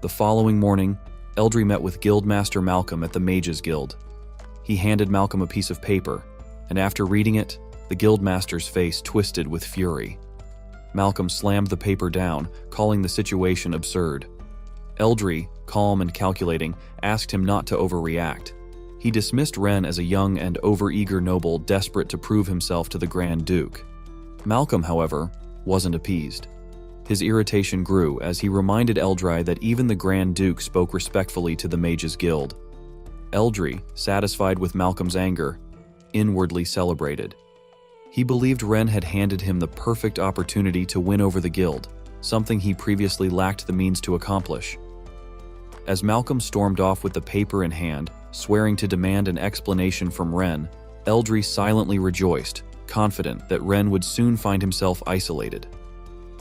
The following morning, Eldry met with Guildmaster Malcolm at the Mages Guild. He handed Malcolm a piece of paper, and after reading it, the Guildmaster's face twisted with fury. Malcolm slammed the paper down, calling the situation absurd. Eldry, calm and calculating, asked him not to overreact. He dismissed Ren as a young and overeager noble desperate to prove himself to the Grand Duke. Malcolm, however, wasn't appeased. His irritation grew as he reminded Eldry that even the Grand Duke spoke respectfully to the Mages Guild. Eldry, satisfied with Malcolm's anger, inwardly celebrated. He believed Ren had handed him the perfect opportunity to win over the guild, something he previously lacked the means to accomplish. As Malcolm stormed off with the paper in hand, swearing to demand an explanation from Ren, Eldry silently rejoiced, confident that Ren would soon find himself isolated.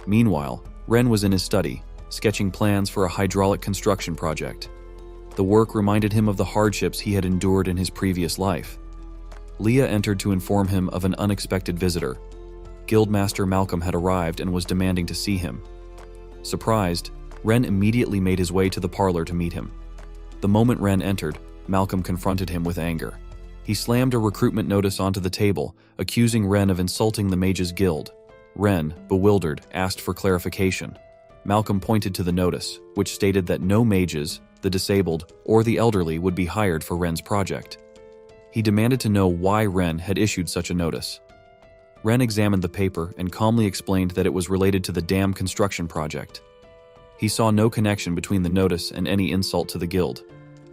Meanwhile, Ren was in his study, sketching plans for a hydraulic construction project. The work reminded him of the hardships he had endured in his previous life. Leah entered to inform him of an unexpected visitor. Guildmaster Malcolm had arrived and was demanding to see him. Surprised, Ren immediately made his way to the parlor to meet him. The moment Ren entered, Malcolm confronted him with anger. He slammed a recruitment notice onto the table, accusing Ren of insulting the Mages Guild. Ren, bewildered, asked for clarification. Malcolm pointed to the notice, which stated that no mages, the disabled, or the elderly would be hired for Ren's project. He demanded to know why Ren had issued such a notice. Ren examined the paper and calmly explained that it was related to the dam construction project. He saw no connection between the notice and any insult to the guild.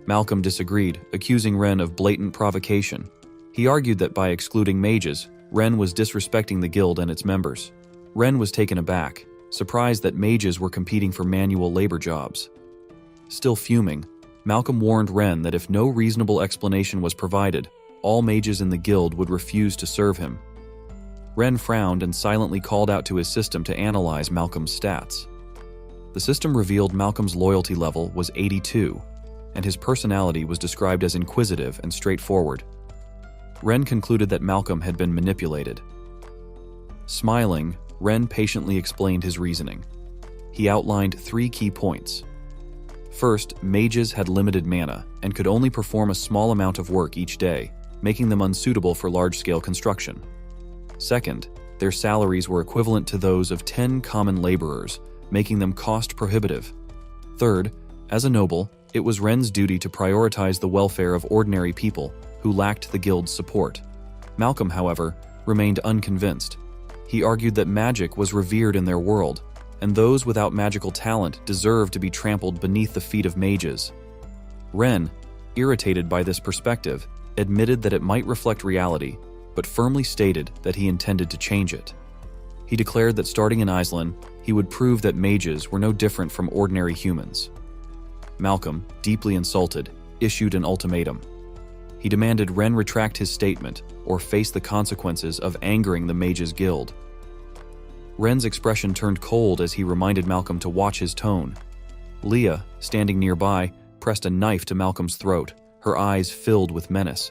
Malcolm disagreed, accusing Ren of blatant provocation. He argued that by excluding mages, Ren was disrespecting the guild and its members. Ren was taken aback, surprised that mages were competing for manual labor jobs. Still fuming, Malcolm warned Ren that if no reasonable explanation was provided, all mages in the guild would refuse to serve him. Ren frowned and silently called out to his system to analyze Malcolm's stats. The system revealed Malcolm's loyalty level was 82, and his personality was described as inquisitive and straightforward. Ren concluded that Malcolm had been manipulated. Smiling, Ren patiently explained his reasoning. He outlined 3 key points. First, mages had limited mana and could only perform a small amount of work each day, making them unsuitable for large-scale construction. Second, their salaries were equivalent to those of 10 common laborers, making them cost-prohibitive. Third, as a noble, it was Ren's duty to prioritize the welfare of ordinary people who lacked the guild's support. Malcolm, however, remained unconvinced. He argued that magic was revered in their world, and those without magical talent deserved to be trampled beneath the feet of mages. Ren, irritated by this perspective, admitted that it might reflect reality, but firmly stated that he intended to change it. He declared that starting in Iceland, he would prove that mages were no different from ordinary humans. Malcolm, deeply insulted, issued an ultimatum. He demanded Ren retract his statement or face the consequences of angering the Mages Guild. Ren's expression turned cold as he reminded Malcolm to watch his tone. Leah, standing nearby, pressed a knife to Malcolm's throat, her eyes filled with menace.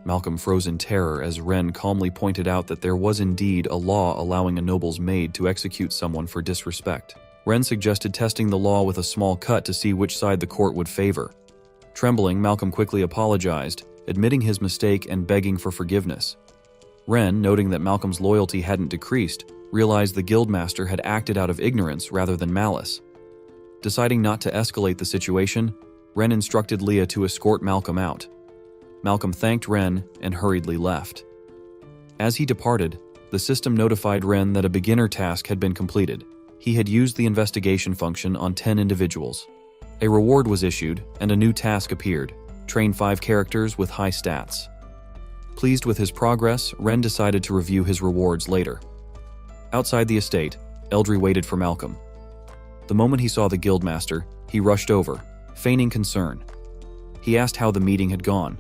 Malcolm froze in terror as Ren calmly pointed out that there was indeed a law allowing a noble's maid to execute someone for disrespect. Ren suggested testing the law with a small cut to see which side the court would favor. Trembling, Malcolm quickly apologized, admitting his mistake and begging for forgiveness. Ren, noting that Malcolm's loyalty hadn't decreased, realized the guildmaster had acted out of ignorance rather than malice. Deciding not to escalate the situation, Ren instructed Leah to escort Malcolm out. Malcolm thanked Ren and hurriedly left. As he departed, the system notified Ren that a beginner task had been completed. He had used the investigation function on 10 individuals. A reward was issued, and a new task appeared: train 5 characters with high stats. Pleased with his progress, Ren decided to review his rewards later. Outside the estate, Eldry waited for Malcolm. The moment he saw the guildmaster, he rushed over, feigning concern. He asked how the meeting had gone.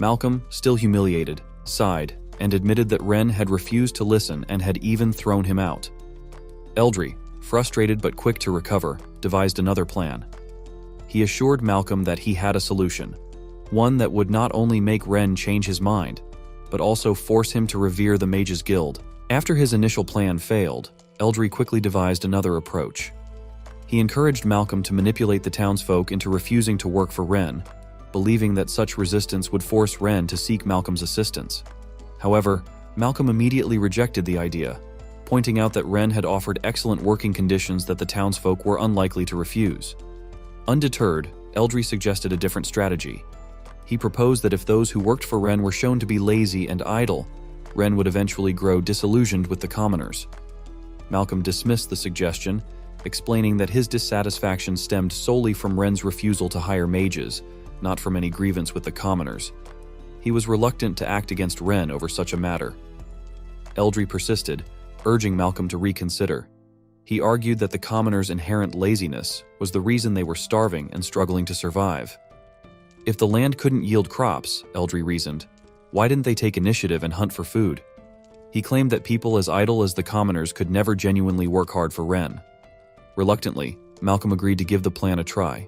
Malcolm, still humiliated, sighed and admitted that Ren had refused to listen and had even thrown him out. Eldry, frustrated but quick to recover, devised another plan. He assured Malcolm that he had a solution, one that would not only make Ren change his mind, but also force him to revere the Mages Guild. After his initial plan failed, Eldry quickly devised another approach. He encouraged Malcolm to manipulate the townsfolk into refusing to work for Ren, believing that such resistance would force Ren to seek Malcolm's assistance. However, Malcolm immediately rejected the idea, pointing out that Ren had offered excellent working conditions that the townsfolk were unlikely to refuse. Undeterred, Eldry suggested a different strategy. He proposed that if those who worked for Ren were shown to be lazy and idle, Ren would eventually grow disillusioned with the commoners. Malcolm dismissed the suggestion, explaining that his dissatisfaction stemmed solely from Ren's refusal to hire mages, not from any grievance with the commoners. He was reluctant to act against Ren over such a matter. Eldry persisted, urging Malcolm to reconsider. He argued that the commoners' inherent laziness was the reason they were starving and struggling to survive. If the land couldn't yield crops, Eldry reasoned, why didn't they take initiative and hunt for food? He claimed that people as idle as the commoners could never genuinely work hard for Ren. Reluctantly, Malcolm agreed to give the plan a try.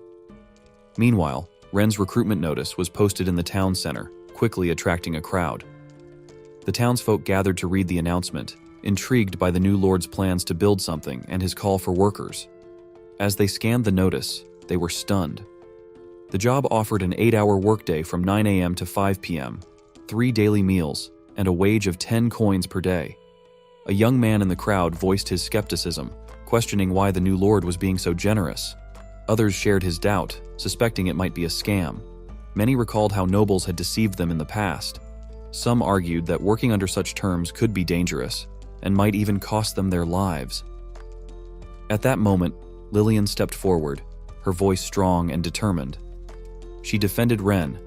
Meanwhile, Ren's recruitment notice was posted in the town center, quickly attracting a crowd. The townsfolk gathered to read the announcement, intrigued by the new lord's plans to build something and his call for workers. As they scanned the notice, they were stunned. The job offered an 8-hour workday from 9 a.m. to 5 p.m., 3 daily meals, and a wage of 10 coins per day. A young man in the crowd voiced his skepticism, questioning why the new lord was being so generous. Others shared his doubt, suspecting it might be a scam. Many recalled how nobles had deceived them in the past. Some argued that working under such terms could be dangerous, and might even cost them their lives. At that moment, Lillian stepped forward, her voice strong and determined. She defended Ren,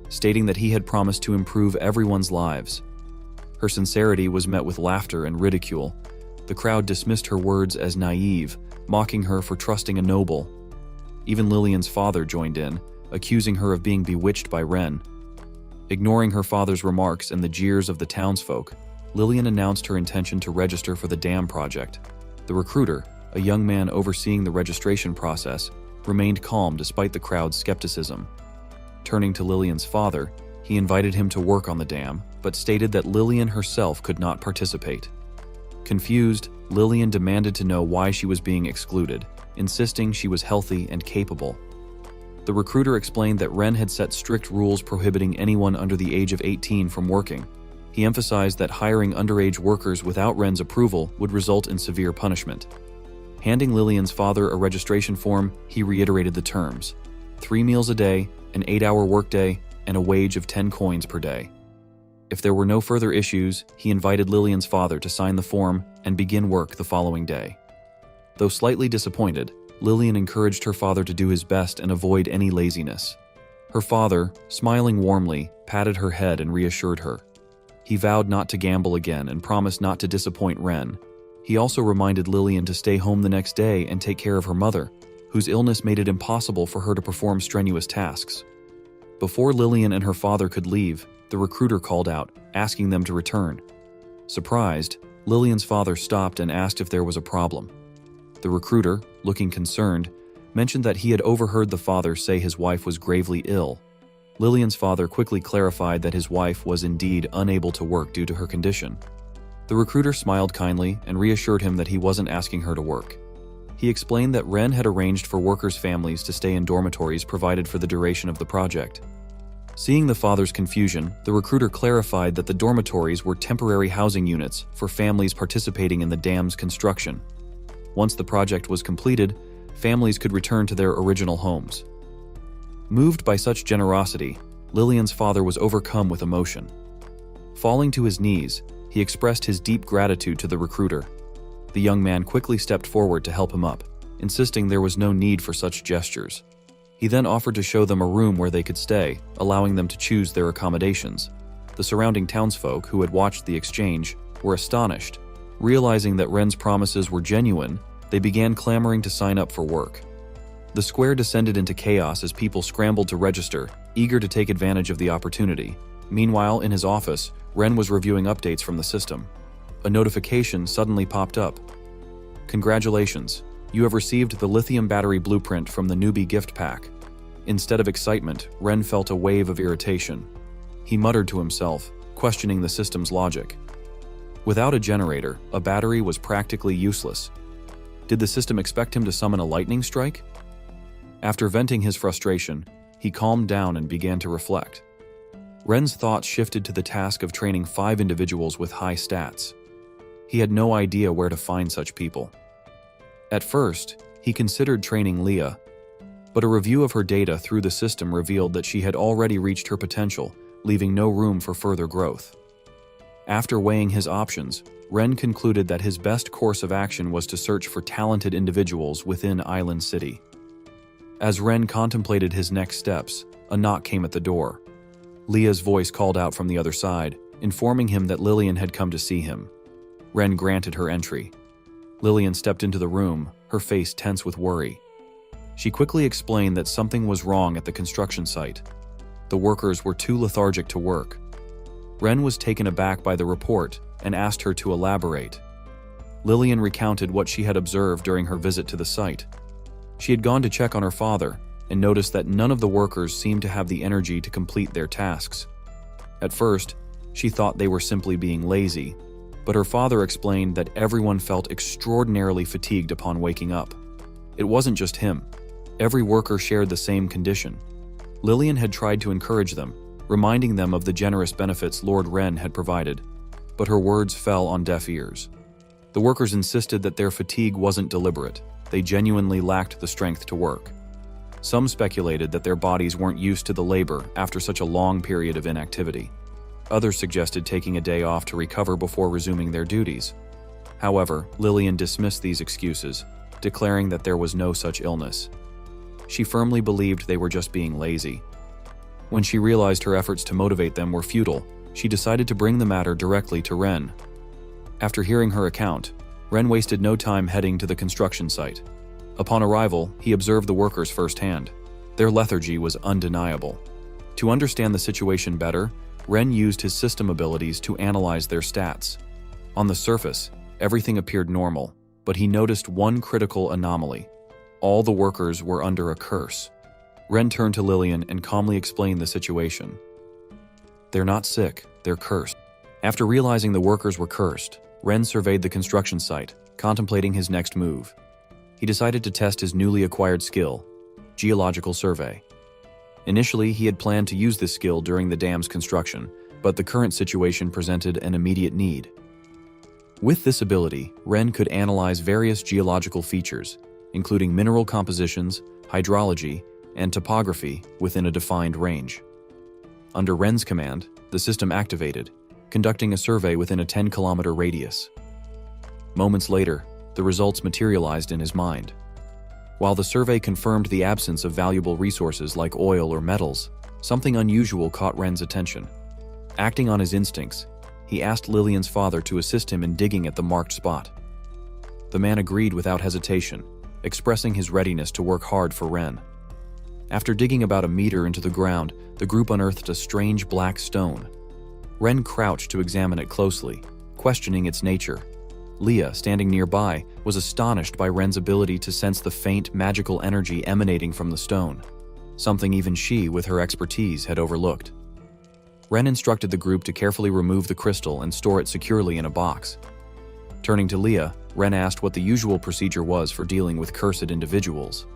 stating that he had promised to improve everyone's lives. Her sincerity was met with laughter and ridicule. The crowd dismissed her words as naive, mocking her for trusting a noble. Even Lillian's father joined in, accusing her of being bewitched by Ren. Ignoring her father's remarks and the jeers of the townsfolk, Lillian announced her intention to register for the dam project. The recruiter, a young man overseeing the registration process, remained calm despite the crowd's skepticism. Turning to Lillian's father, he invited him to work on the dam, but stated that Lillian herself could not participate. Confused, Lillian demanded to know why she was being excluded, insisting she was healthy and capable. The recruiter explained that Ren had set strict rules prohibiting anyone under the age of 18 from working. He emphasized that hiring underage workers without Ren's approval would result in severe punishment. Handing Lillian's father a registration form, he reiterated the terms: 3 meals a day, an 8-hour workday, and a wage of 10 coins per day. If there were no further issues, he invited Lillian's father to sign the form and begin work the following day. Though slightly disappointed, Lillian encouraged her father to do his best and avoid any laziness. Her father, smiling warmly, patted her head and reassured her. He vowed not to gamble again and promised not to disappoint Ren. He also reminded Lillian to stay home the next day and take care of her mother, whose illness made it impossible for her to perform strenuous tasks. Before Lillian and her father could leave, the recruiter called out, asking them to return. Surprised, Lillian's father stopped and asked if there was a problem. The recruiter, looking concerned, mentioned that he had overheard the father say his wife was gravely ill. Lillian's father quickly clarified that his wife was indeed unable to work due to her condition. The recruiter smiled kindly and reassured him that he wasn't asking her to work. He explained that Ren had arranged for workers' families to stay in dormitories provided for the duration of the project. Seeing the father's confusion, the recruiter clarified that the dormitories were temporary housing units for families participating in the dam's construction. Once the project was completed, families could return to their original homes. Moved by such generosity, Lillian's father was overcome with emotion. Falling to his knees, he expressed his deep gratitude to the recruiter. The young man quickly stepped forward to help him up, insisting there was no need for such gestures. He then offered to show them a room where they could stay, allowing them to choose their accommodations. The surrounding townsfolk who had watched the exchange were astonished. Realizing that Ren's promises were genuine, they began clamoring to sign up for work. The square descended into chaos as people scrambled to register, eager to take advantage of the opportunity. Meanwhile, in his office, Ren was reviewing updates from the system. A notification suddenly popped up. Congratulations, you have received the lithium battery blueprint from the newbie gift pack. Instead of excitement, Ren felt a wave of irritation. He muttered to himself, questioning the system's logic. Without a generator, a battery was practically useless. Did the system expect him to summon a lightning strike? After venting his frustration, he calmed down and began to reflect. Ren's thoughts shifted to the task of training 5 individuals with high stats. He had no idea where to find such people. At first, he considered training Leah, but a review of her data through the system revealed that she had already reached her potential, leaving no room for further growth. After weighing his options, Ren concluded that his best course of action was to search for talented individuals within Island City. As Ren contemplated his next steps, a knock came at the door. Leah's voice called out from the other side, informing him that Lillian had come to see him. Ren granted her entry. Lillian stepped into the room, her face tense with worry. She quickly explained that something was wrong at the construction site. The workers were too lethargic to work. Ren was taken aback by the report and asked her to elaborate. Lillian recounted what she had observed during her visit to the site. She had gone to check on her father and noticed that none of the workers seemed to have the energy to complete their tasks. At first, she thought they were simply being lazy, but her father explained that everyone felt extraordinarily fatigued upon waking up. It wasn't just him. Every worker shared the same condition. Lillian had tried to encourage them, reminding them of the generous benefits Lord Ren had provided, but her words fell on deaf ears. The workers insisted that their fatigue wasn't deliberate. They genuinely lacked the strength to work. Some speculated that their bodies weren't used to the labor after such a long period of inactivity. Others suggested taking a day off to recover before resuming their duties. However, Lillian dismissed these excuses, declaring that there was no such illness. She firmly believed they were just being lazy. When she realized her efforts to motivate them were futile, she decided to bring the matter directly to Ren. After hearing her account, Ren wasted no time heading to the construction site. Upon arrival, he observed the workers firsthand. Their lethargy was undeniable. To understand the situation better, Ren used his system abilities to analyze their stats. On the surface, everything appeared normal, but he noticed one critical anomaly. All the workers were under a curse. Ren turned to Lillian and calmly explained the situation. "They're not sick, they're cursed." After realizing the workers were cursed, Ren surveyed the construction site, contemplating his next move. He decided to test his newly acquired skill, geological survey. Initially, he had planned to use this skill during the dam's construction, but the current situation presented an immediate need. With this ability, Ren could analyze various geological features, including mineral compositions, hydrology, and topography within a defined range. Under Ren's command, the system activated, conducting a survey within a 10-kilometer radius. Moments later, the results materialized in his mind. While the survey confirmed the absence of valuable resources like oil or metals, something unusual caught Ren's attention. Acting on his instincts, he asked Lillian's father to assist him in digging at the marked spot. The man agreed without hesitation, expressing his readiness to work hard for Ren. After digging about a meter into the ground, the group unearthed a strange black stone. Ren crouched to examine it closely, questioning its nature. Leah, standing nearby, was astonished by Ren's ability to sense the faint, magical energy emanating from the stone, something even she, with her expertise, had overlooked. Ren instructed the group to carefully remove the crystal and store it securely in a box. Turning to Leah, Ren asked what the usual procedure was for dealing with cursed individuals.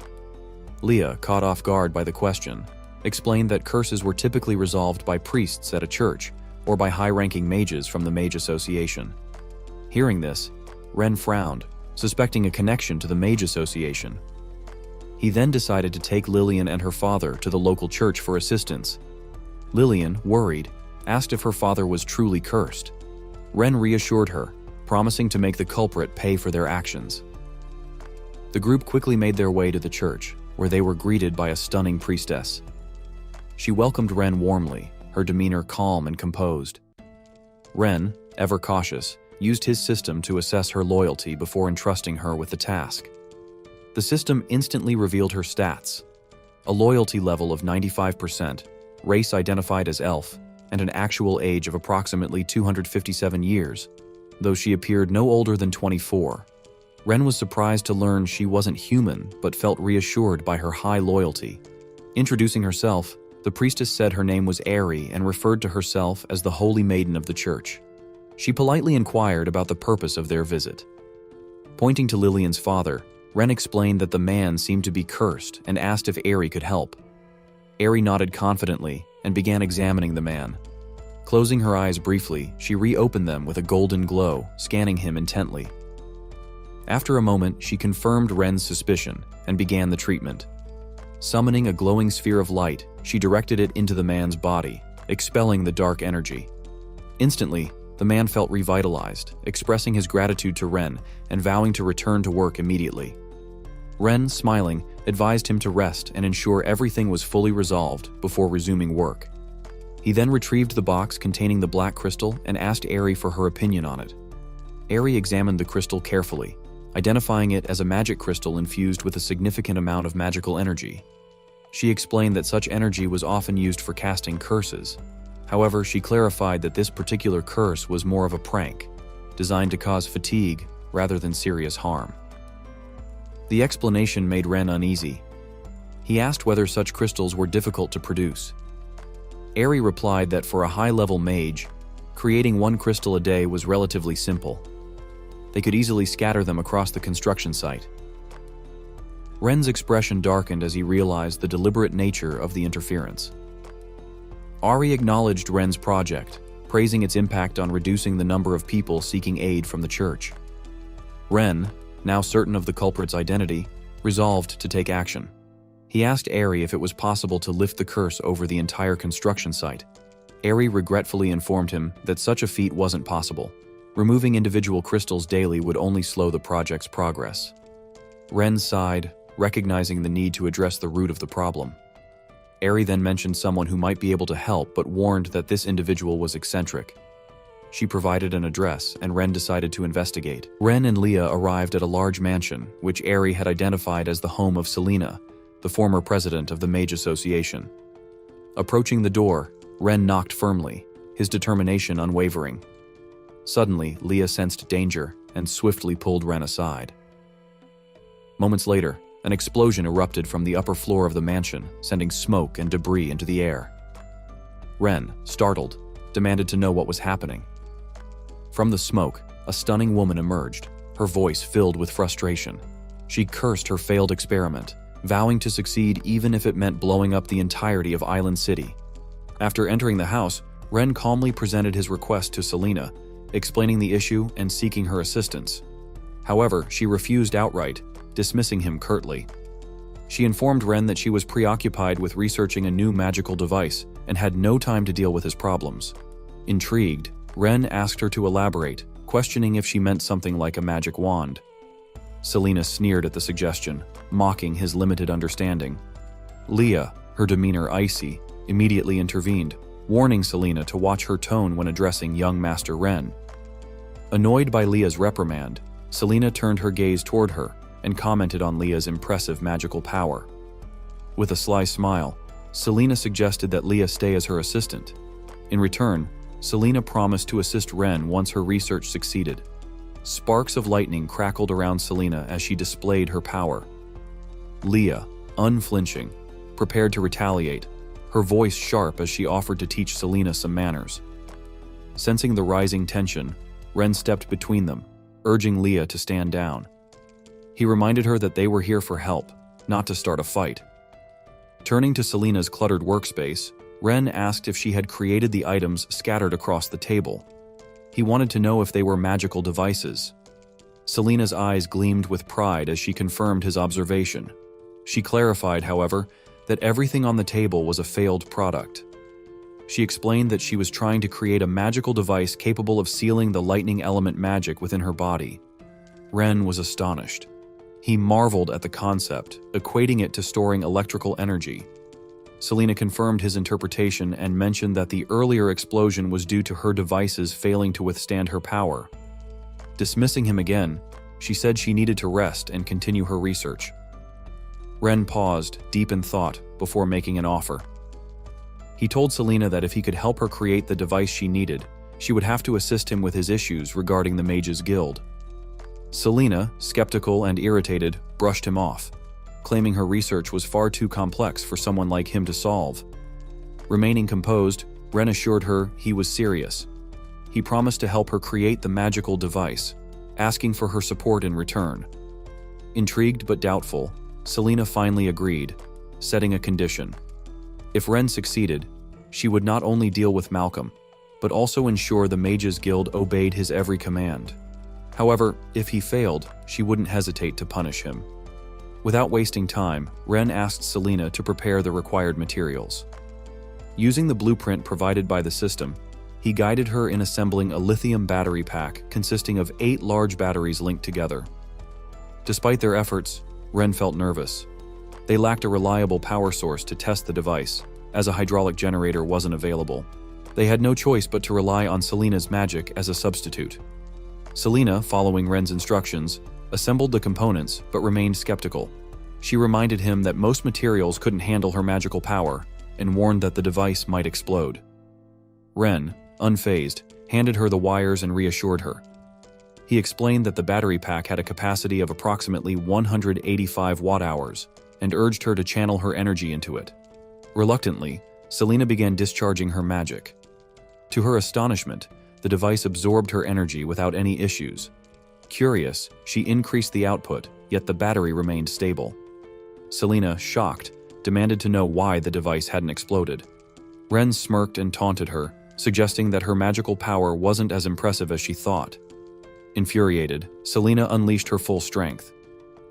Leah, caught off guard by the question, explained that curses were typically resolved by priests at a church or by high-ranking mages from the Mage Association. Hearing this, Ren frowned, suspecting a connection to the Mage Association. He then decided to take Lillian and her father to the local church for assistance. Lillian, worried, asked if her father was truly cursed. Ren reassured her, promising to make the culprit pay for their actions. The group quickly made their way to the church, where they were greeted by a stunning priestess. She welcomed Ren warmly, her demeanor calm and composed. Ren, ever cautious, used his system to assess her loyalty before entrusting her with the task. The system instantly revealed her stats: a loyalty level of 95%, race identified as elf, and an actual age of approximately 257 years, though she appeared no older than 24. Ren was surprised to learn she wasn't human, but felt reassured by her high loyalty. Introducing herself, the priestess said her name was Ari and referred to herself as the Holy Maiden of the Church. She politely inquired about the purpose of their visit. Pointing to Lillian's father, Ren explained that the man seemed to be cursed and asked if Ari could help. Ari nodded confidently and began examining the man. Closing her eyes briefly, she reopened them with a golden glow, scanning him intently. After a moment, she confirmed Ren's suspicion and began the treatment. Summoning a glowing sphere of light, she directed it into the man's body, expelling the dark energy. Instantly, the man felt revitalized, expressing his gratitude to Ren and vowing to return to work immediately. Ren, smiling, advised him to rest and ensure everything was fully resolved before resuming work. He then retrieved the box containing the black crystal and asked Ari for her opinion on it. Ari examined the crystal carefully, identifying it as a magic crystal infused with a significant amount of magical energy. She explained that such energy was often used for casting curses. However, she clarified that this particular curse was more of a prank, designed to cause fatigue rather than serious harm. The explanation made Ren uneasy. He asked whether such crystals were difficult to produce. Ari replied that for a high-level mage, creating one crystal a day was relatively simple. They could easily scatter them across the construction site. Ren's expression darkened as he realized the deliberate nature of the interference. Ari acknowledged Ren's project, praising its impact on reducing the number of people seeking aid from the church. Ren, now certain of the culprit's identity, resolved to take action. He asked Ari if it was possible to lift the curse over the entire construction site. Ari regretfully informed him that such a feat wasn't possible. Removing individual crystals daily would only slow the project's progress. Ren sighed, recognizing the need to address the root of the problem. Eri then mentioned someone who might be able to help but warned that this individual was eccentric. She provided an address, and Ren decided to investigate. Ren and Leah arrived at a large mansion, which Eri had identified as the home of Selena, the former president of the Mage Association. Approaching the door, Ren knocked firmly, his determination unwavering. Suddenly, Leah sensed danger and swiftly pulled Ren aside. Moments later, an explosion erupted from the upper floor of the mansion, sending smoke and debris into the air. Ren, startled, demanded to know what was happening. From the smoke, a stunning woman emerged, her voice filled with frustration. She cursed her failed experiment, vowing to succeed even if it meant blowing up the entirety of Island City. After entering the house, Ren calmly presented his request to Selena, explaining the issue and seeking her assistance. However, she refused outright, dismissing him curtly. She informed Ren that she was preoccupied with researching a new magical device and had no time to deal with his problems. Intrigued, Ren asked her to elaborate, questioning if she meant something like a magic wand. Selena sneered at the suggestion, mocking his limited understanding. Leah, her demeanor icy, immediately intervened, warning Selena to watch her tone when addressing young Master Ren. Annoyed by Leah's reprimand, Selena turned her gaze toward her and commented on Leah's impressive magical power. With a sly smile, Selena suggested that Leah stay as her assistant. In return, Selena promised to assist Ren once her research succeeded. Sparks of lightning crackled around Selena as she displayed her power. Leah, unflinching, prepared to retaliate, her voice sharp as she offered to teach Selena some manners. Sensing the rising tension, Ren stepped between them, urging Leah to stand down. He reminded her that they were here for help, not to start a fight. Turning to Selena's cluttered workspace, Ren asked if she had created the items scattered across the table. He wanted to know if they were magical devices. Selena's eyes gleamed with pride as she confirmed his observation. She clarified, however, that everything on the table was a failed product. She explained that she was trying to create a magical device capable of sealing the lightning element magic within her body. Ren was astonished. He marveled at the concept, equating it to storing electrical energy. Selena confirmed his interpretation and mentioned that the earlier explosion was due to her devices failing to withstand her power. Dismissing him again, she said she needed to rest and continue her research. Ren paused, deep in thought, before making an offer. He told Selena that if he could help her create the device she needed, she would have to assist him with his issues regarding the Mages Guild. Selena, skeptical and irritated, brushed him off, claiming her research was far too complex for someone like him to solve. Remaining composed, Ren assured her he was serious. He promised to help her create the magical device, asking for her support in return. Intrigued but doubtful, Selena finally agreed, setting a condition. If Ren succeeded, she would not only deal with Malcolm, but also ensure the Mages Guild obeyed his every command. However, if he failed, she wouldn't hesitate to punish him. Without wasting time, Ren asked Selena to prepare the required materials. Using the blueprint provided by the system, he guided her in assembling a lithium battery pack consisting of 8 large batteries linked together. Despite their efforts, Ren felt nervous. They lacked a reliable power source to test the device, as a hydraulic generator wasn't available. They had no choice but to rely on Selena's magic as a substitute. Selena, following Ren's instructions, assembled the components but remained skeptical. She reminded him that most materials couldn't handle her magical power and warned that the device might explode. Ren, unfazed, handed her the wires and reassured her. He explained that the battery pack had a capacity of approximately 185 watt-hours and urged her to channel her energy into it. Reluctantly, Selena began discharging her magic. To her astonishment, the device absorbed her energy without any issues. Curious, she increased the output, yet the battery remained stable. Selena, shocked, demanded to know why the device hadn't exploded. Ren smirked and taunted her, suggesting that her magical power wasn't as impressive as she thought. Infuriated, Selena unleashed her full strength.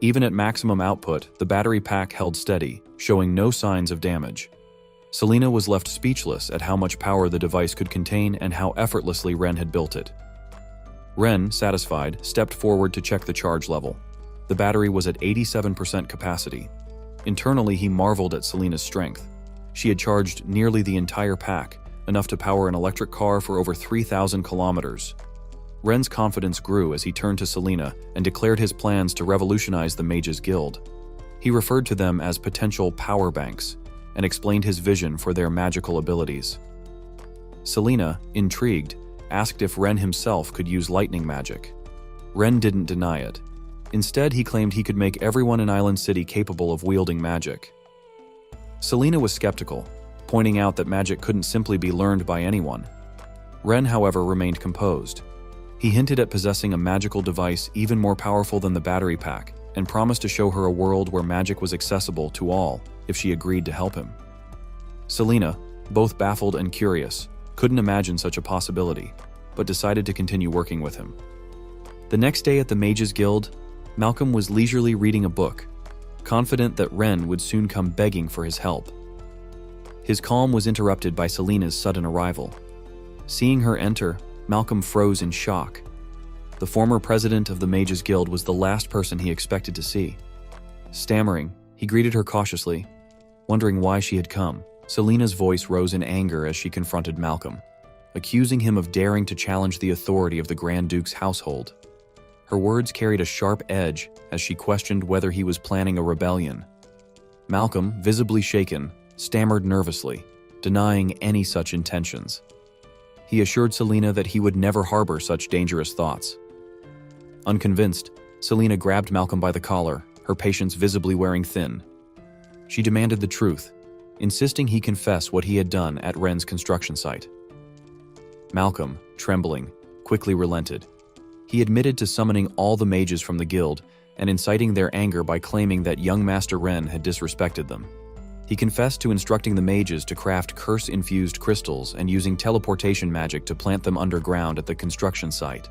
Even at maximum output, the battery pack held steady, showing no signs of damage. Selena was left speechless at how much power the device could contain and how effortlessly Ren had built it. Ren, satisfied, stepped forward to check the charge level. The battery was at 87% capacity. Internally, he marveled at Selina's strength. She had charged nearly the entire pack, enough to power an electric car for over 3,000 kilometers. Ren's confidence grew as he turned to Selina and declared his plans to revolutionize the Mages Guild. He referred to them as potential power banks and explained his vision for their magical abilities. Selina, intrigued, asked if Ren himself could use lightning magic. Ren didn't deny it. Instead, he claimed he could make everyone in Island City capable of wielding magic. Selina was skeptical, pointing out that magic couldn't simply be learned by anyone. Ren, however, remained composed. He hinted at possessing a magical device even more powerful than the battery pack and promised to show her a world where magic was accessible to all if she agreed to help him. Selina, both baffled and curious, couldn't imagine such a possibility, but decided to continue working with him. The next day at the Mages Guild, Malcolm was leisurely reading a book, confident that Ren would soon come begging for his help. His calm was interrupted by Selina's sudden arrival. Seeing her enter, Malcolm froze in shock. The former president of the Mages Guild was the last person he expected to see. Stammering, he greeted her cautiously, wondering why she had come. Selina's voice rose in anger as she confronted Malcolm, accusing him of daring to challenge the authority of the Grand Duke's household. Her words carried a sharp edge as she questioned whether he was planning a rebellion. Malcolm, visibly shaken, stammered nervously, denying any such intentions. He assured Selina that he would never harbor such dangerous thoughts. Unconvinced, Selina grabbed Malcolm by the collar, her patience visibly wearing thin. She demanded the truth, insisting he confess what he had done at Ren's construction site. Malcolm, trembling, quickly relented. He admitted to summoning all the mages from the guild and inciting their anger by claiming that young Master Ren had disrespected them. He confessed to instructing the mages to craft curse-infused crystals and using teleportation magic to plant them underground at the construction site.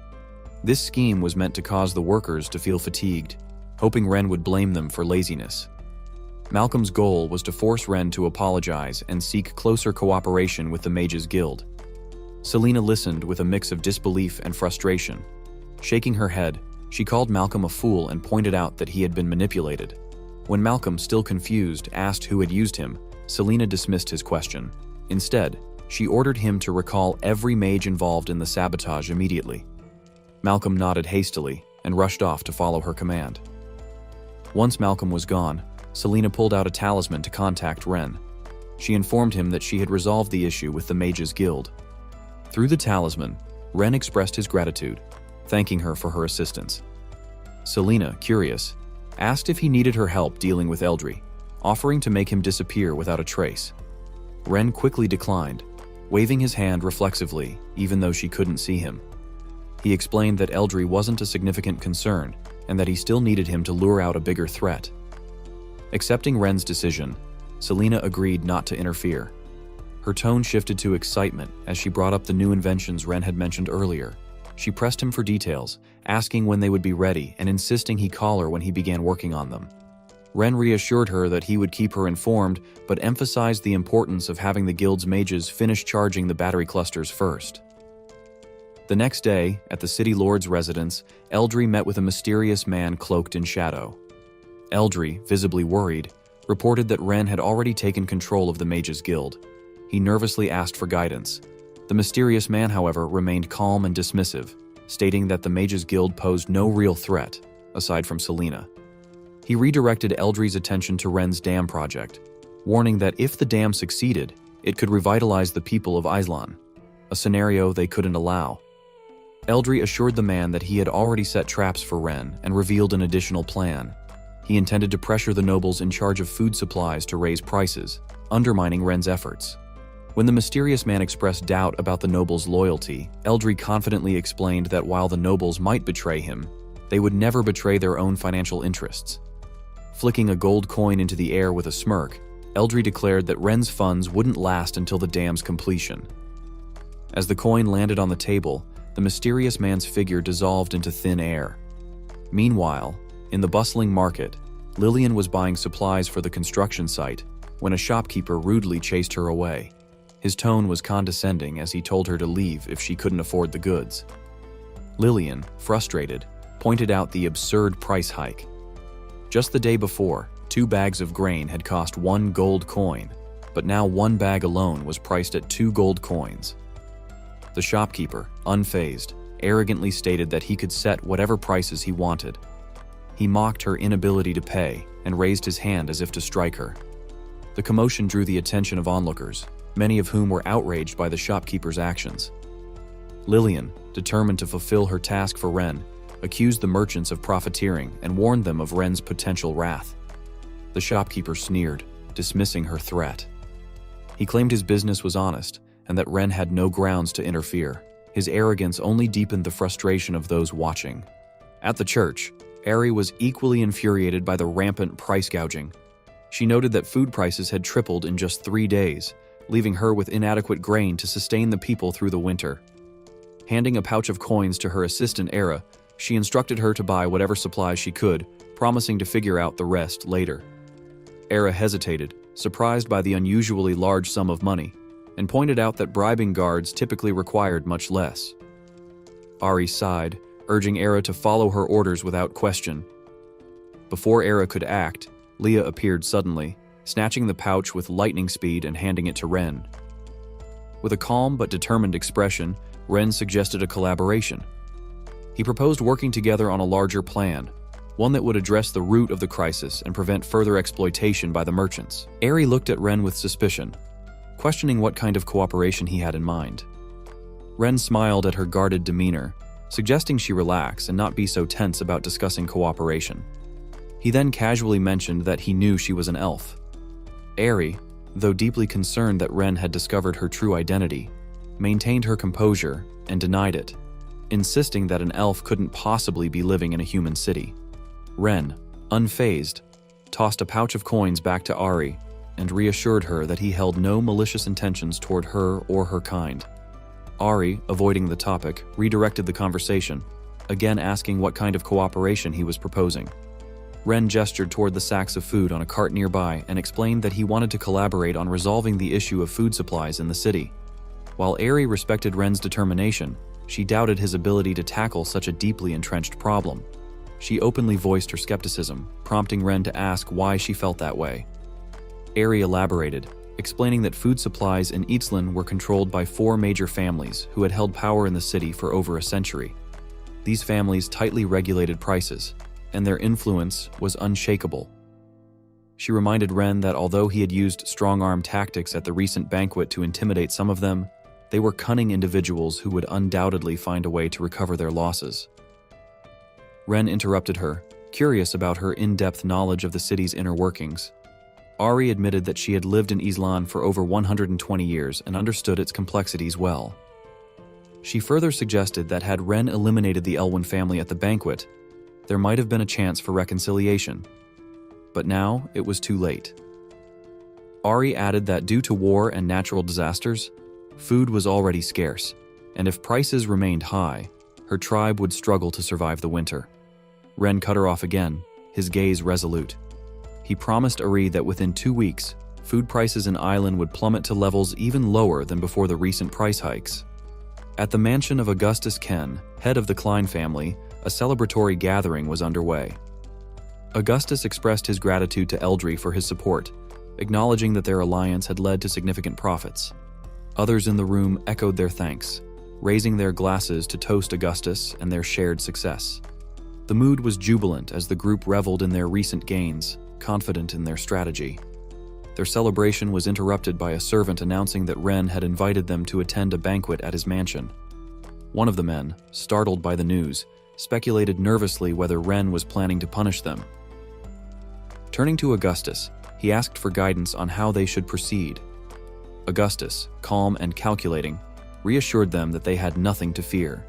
This scheme was meant to cause the workers to feel fatigued, hoping Ren would blame them for laziness. Malcolm's goal was to force Ren to apologize and seek closer cooperation with the Mages Guild. Selina listened with a mix of disbelief and frustration. Shaking her head, she called Malcolm a fool and pointed out that he had been manipulated. When Malcolm, still confused, asked who had used him, Selina dismissed his question. Instead, she ordered him to recall every mage involved in the sabotage immediately. Malcolm nodded hastily and rushed off to follow her command. Once Malcolm was gone, Selina pulled out a talisman to contact Ren. She informed him that she had resolved the issue with the Mages Guild. Through the talisman, Ren expressed his gratitude, thanking her for her assistance. Selina, curious, asked if he needed her help dealing with Eldry, offering to make him disappear without a trace. Ren quickly declined, waving his hand reflexively, even though she couldn't see him. He explained that Eldry wasn't a significant concern and that he still needed him to lure out a bigger threat. Accepting Ren's decision, Selina agreed not to interfere. Her tone shifted to excitement as she brought up the new inventions Ren had mentioned earlier. She pressed him for details, asking when they would be ready and insisting he call her when he began working on them. Ren reassured her that he would keep her informed, but emphasized the importance of having the guild's mages finish charging the battery clusters first. The next day, at the city lord's residence, Eldry met with a mysterious man cloaked in shadow. Eldry, visibly worried, reported that Ren had already taken control of the Mages Guild. He nervously asked for guidance. The mysterious man, however, remained calm and dismissive, stating that the Mages Guild posed no real threat, aside from Selina. He redirected Eldry's attention to Ren's dam project, warning that if the dam succeeded, it could revitalize the people of Islan, a scenario they couldn't allow. Eldry assured the man that he had already set traps for Ren and revealed an additional plan. He intended to pressure the nobles in charge of food supplies to raise prices, undermining Ren's efforts. When the mysterious man expressed doubt about the nobles' loyalty, Eldry confidently explained that while the nobles might betray him, they would never betray their own financial interests. Flicking a gold coin into the air with a smirk, Eldry declared that Ren's funds wouldn't last until the dam's completion. As the coin landed on the table, the mysterious man's figure dissolved into thin air. Meanwhile, in the bustling market, Lillian was buying supplies for the construction site when a shopkeeper rudely chased her away. His tone was condescending as he told her to leave if she couldn't afford the goods. Lillian, frustrated, pointed out the absurd price hike, Just the day before, 2 bags of grain had cost 1 gold coin, but now 1 bag alone was priced at 2 gold coins. The shopkeeper, unfazed, arrogantly stated that he could set whatever prices he wanted. He mocked her inability to pay and raised his hand as if to strike her. The commotion drew the attention of onlookers, many of whom were outraged by the shopkeeper's actions. Lillian, determined to fulfill her task for Ren, accused the merchants of profiteering and warned them of Ren's potential wrath. The shopkeeper sneered, dismissing her threat. He claimed his business was honest and that Ren had no grounds to interfere. His arrogance only deepened the frustration of those watching. At the church, Ari was equally infuriated by the rampant price gouging. She noted that food prices had tripled in just 3 days, leaving her with inadequate grain to sustain the people through the winter. Handing a pouch of coins to her assistant Era, she instructed her to buy whatever supplies she could, promising to figure out the rest later. Era hesitated, surprised by the unusually large sum of money, and pointed out that bribing guards typically required much less. Ari sighed, urging Era to follow her orders without question. Before Era could act, Leah appeared suddenly, snatching the pouch with lightning speed and handing it to Ren. With a calm but determined expression, Ren suggested a collaboration. He proposed working together on a larger plan, one that would address the root of the crisis and prevent further exploitation by the merchants. Ari looked at Ren with suspicion, questioning what kind of cooperation he had in mind. Ren smiled at her guarded demeanor, suggesting she relax and not be so tense about discussing cooperation. He then casually mentioned that he knew she was an elf. Ari, though deeply concerned that Ren had discovered her true identity, maintained her composure and denied it, insisting that an elf couldn't possibly be living in a human city. Ren, unfazed, tossed a pouch of coins back to Ari and reassured her that he held no malicious intentions toward her or her kind. Ari, avoiding the topic, redirected the conversation, again asking what kind of cooperation he was proposing. Ren gestured toward the sacks of food on a cart nearby and explained that he wanted to collaborate on resolving the issue of food supplies in the city. While Ari respected Ren's determination, she doubted his ability to tackle such a deeply entrenched problem. She openly voiced her skepticism, prompting Ren to ask why she felt that way. Ari elaborated, explaining that food supplies in Eastland were controlled by 4 major families who had held power in the city for over a century. These families tightly regulated prices, and their influence was unshakable. She reminded Ren that although he had used strong-arm tactics at the recent banquet to intimidate some of them, they were cunning individuals who would undoubtedly find a way to recover their losses. Ren interrupted her, curious about her in-depth knowledge of the city's inner workings. Ari admitted that she had lived in Islan for over 120 years and understood its complexities well. She further suggested that had Ren eliminated the Elwyn family at the banquet, there might have been a chance for reconciliation. But now it was too late. Ari added that due to war and natural disasters, food was already scarce, and if prices remained high, her tribe would struggle to survive the winter. Ren cut her off again, his gaze resolute. He promised Ari that within 2 weeks, food prices in Island would plummet to levels even lower than before the recent price hikes. At the mansion of Augustus Ken, head of the Klein family, a celebratory gathering was underway. Augustus expressed his gratitude to Eldry for his support, acknowledging that their alliance had led to significant profits. Others in the room echoed their thanks, raising their glasses to toast Augustus and their shared success. The mood was jubilant as the group reveled in their recent gains, confident in their strategy. Their celebration was interrupted by a servant announcing that Ren had invited them to attend a banquet at his mansion. One of the men, startled by the news, speculated nervously whether Ren was planning to punish them. Turning to Augustus, he asked for guidance on how they should proceed. Augustus, calm and calculating, reassured them that they had nothing to fear.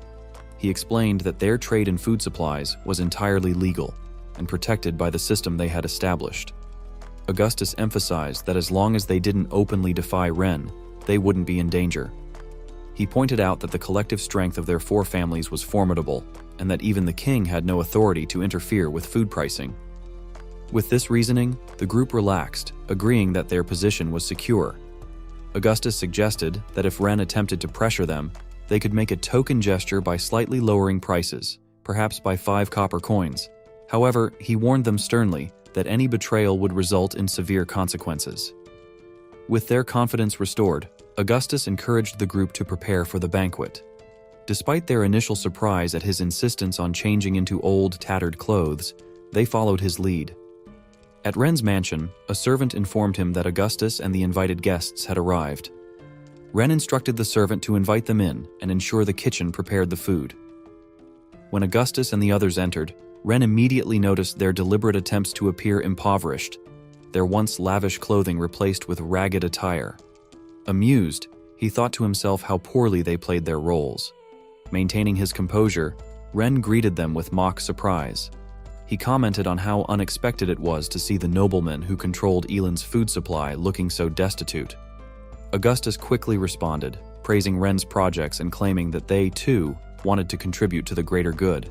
He explained that their trade in food supplies was entirely legal and protected by the system they had established. Augustus emphasized that as long as they didn't openly defy Ren, they wouldn't be in danger. He pointed out that the collective strength of their 4 families was formidable, and that even the king had no authority to interfere with food pricing. With this reasoning, the group relaxed, agreeing that their position was secure. Augustus suggested that if Ren attempted to pressure them, they could make a token gesture by slightly lowering prices, perhaps by 5 copper coins, However, he warned them sternly that any betrayal would result in severe consequences. With their confidence restored, Augustus encouraged the group to prepare for the banquet. Despite their initial surprise at his insistence on changing into old, tattered clothes, they followed his lead. At Ren's mansion, a servant informed him that Augustus and the invited guests had arrived. Ren instructed the servant to invite them in and ensure the kitchen prepared the food. When Augustus and the others entered, Ren immediately noticed their deliberate attempts to appear impoverished, their once lavish clothing replaced with ragged attire. Amused, he thought to himself how poorly they played their roles. Maintaining his composure, Ren greeted them with mock surprise. He commented on how unexpected it was to see the nobleman who controlled Elan's food supply looking so destitute. Augustus quickly responded, praising Ren's projects and claiming that they, too, wanted to contribute to the greater good.